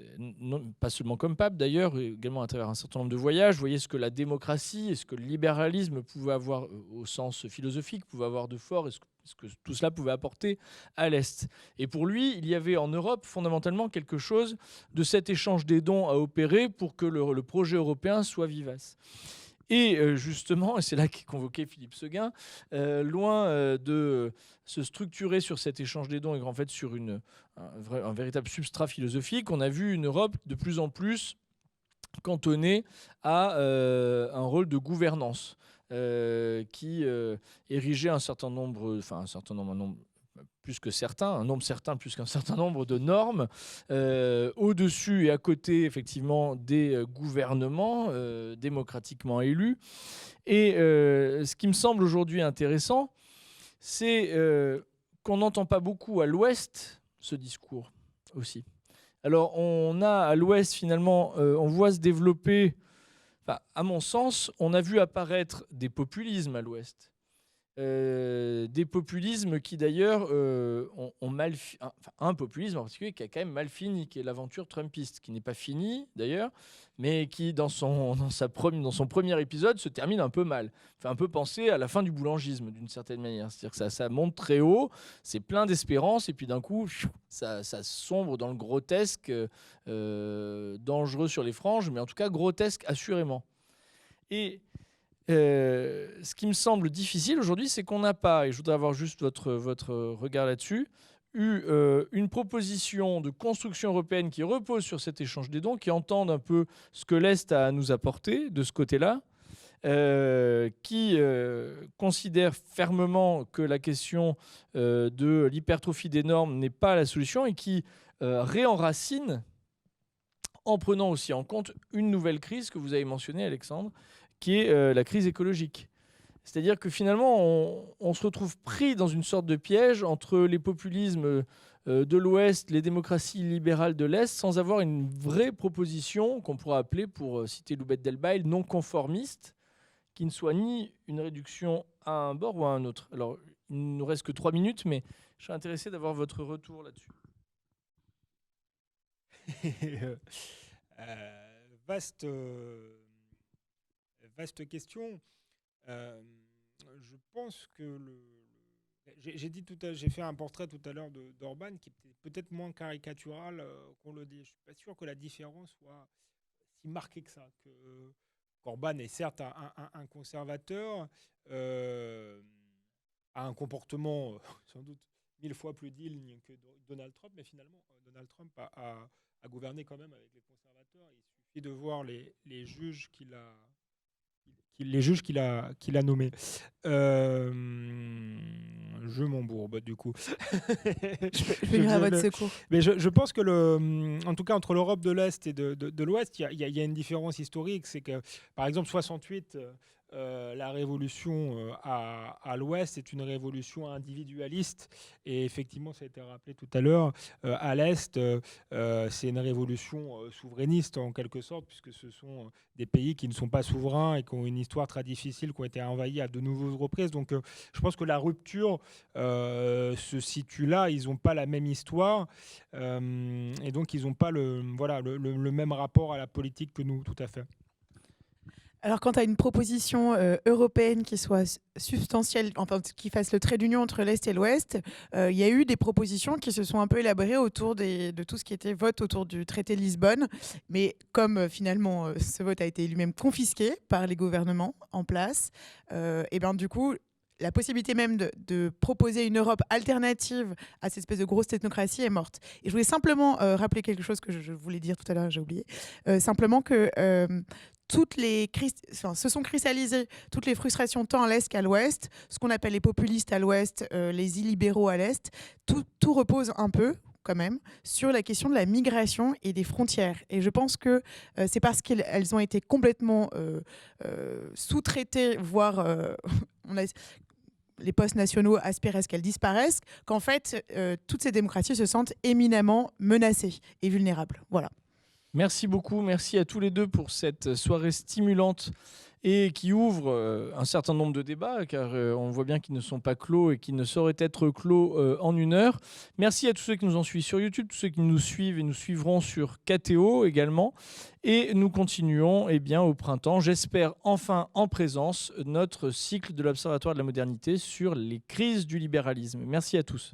pas seulement comme pape d'ailleurs, également à travers un certain nombre de voyages, voyez ce que la démocratie et ce que le libéralisme pouvait avoir au sens philosophique, pouvait avoir de fort, et ce que tout cela pouvait apporter à l'Est. Et pour lui, il y avait en Europe fondamentalement quelque chose de cet échange des dons à opérer pour que le projet européen soit vivace. Et justement, et c'est là qu'est convoqué Philippe Séguin, loin de se structurer sur cet échange des dons et en fait sur un véritable substrat philosophique, on a vu une Europe de plus en plus cantonnée à un rôle de gouvernance qui érigeait un nombre plus qu'un certain nombre de normes au-dessus et à côté effectivement des gouvernements démocratiquement élus. Et ce qui me semble aujourd'hui intéressant, c'est qu'on n'entend pas beaucoup à l'Ouest ce discours aussi. Alors on a à l'Ouest finalement, on voit se développer, à mon sens, on a vu apparaître des populismes à l'Ouest. Des populismes qui d'ailleurs ont mal un populisme en particulier qui a quand même mal fini, qui est l'aventure trumpiste, qui n'est pas finie d'ailleurs, mais qui dans son premier épisode se termine un peu mal, fait un peu penser à la fin du boulangisme d'une certaine manière, c'est-à-dire que ça monte très haut, c'est plein d'espérance et puis d'un coup ça sombre dans le grotesque, dangereux sur les franges, mais en tout cas grotesque assurément. Et ce qui me semble difficile aujourd'hui, c'est qu'on n'a pas, et je voudrais avoir juste votre regard là-dessus, eu une proposition de construction européenne qui repose sur cet échange des dons, qui entende un peu ce que l'Est a à nous apporter de ce côté-là, qui considère fermement que la question de l'hypertrophie des normes n'est pas la solution et qui réenracine en prenant aussi en compte une nouvelle crise que vous avez mentionnée, Alexandre, qui est la crise écologique. C'est-à-dire que finalement, on se retrouve pris dans une sorte de piège entre les populismes de l'Ouest, les démocraties libérales de l'Est, sans avoir une vraie proposition qu'on pourrait appeler, pour citer Loubet Delbaï, non conformiste, qui ne soit ni une réduction à un bord ou à un autre. Alors, il ne nous reste que 3 minutes, mais je serais intéressé d'avoir votre retour là-dessus. Vaste question. Je pense que j'ai fait un portrait tout à l'heure d'Orban qui était peut-être moins caricatural qu'on le dit. Je suis pas sûr que la différence soit si marquée que ça. Qu'Orban est certes un conservateur, a un comportement sans doute 1000 fois plus digne que Donald Trump, mais finalement Donald Trump a gouverné quand même avec les conservateurs. Il suffit de voir les juges qu'il a nommés. Je m'embourbe du coup. Je vais venir à votre secours. Mais je pense que en tout cas entre l'Europe de l'Est et de l'Ouest, il y a une différence historique. C'est que par exemple 68, la révolution à l'Ouest est une révolution individualiste et effectivement ça a été rappelé tout à l'heure, à l'Est c'est une révolution souverainiste en quelque sorte, puisque ce sont des pays qui ne sont pas souverains et qui ont une histoire très difficile, qui ont été envahis à de nombreuses reprises. Donc je pense que la rupture se situe là. Ils n'ont pas la même histoire et donc ils n'ont pas le même rapport à la politique que nous, tout à fait. Alors, quand tu as une proposition européenne qui soit substantielle, enfin, qui fasse le trait d'union entre l'Est et l'Ouest, il y a eu des propositions qui se sont un peu élaborées autour de tout ce qui était vote autour du traité de Lisbonne. Mais comme finalement ce vote a été lui-même confisqué par les gouvernements en place, et ben du coup, la possibilité même de proposer une Europe alternative à cette espèce de grosse technocratie est morte. Et je voulais simplement rappeler quelque chose que je voulais dire tout à l'heure, j'ai oublié. Simplement que se sont cristallisées toutes les frustrations tant à l'Est qu'à l'Ouest, ce qu'on appelle les populistes à l'Ouest, les illibéraux à l'Est. Tout repose un peu, quand même, sur la question de la migration et des frontières. Et je pense que c'est parce qu'elles ont été complètement sous-traitées, voire les postes nationaux aspirent à ce qu'elles disparaissent, qu'en fait, toutes ces démocraties se sentent éminemment menacées et vulnérables. Voilà. Merci beaucoup, merci à tous les deux pour cette soirée stimulante et qui ouvre un certain nombre de débats, car on voit bien qu'ils ne sont pas clos et qu'ils ne sauraient être clos en 1 heure. Merci à tous ceux qui nous ont suivis sur YouTube, tous ceux qui nous suivent et nous suivront sur KTO également. Et nous continuons au printemps, j'espère enfin en présence, notre cycle de l'Observatoire de la modernité sur les crises du libéralisme. Merci à tous.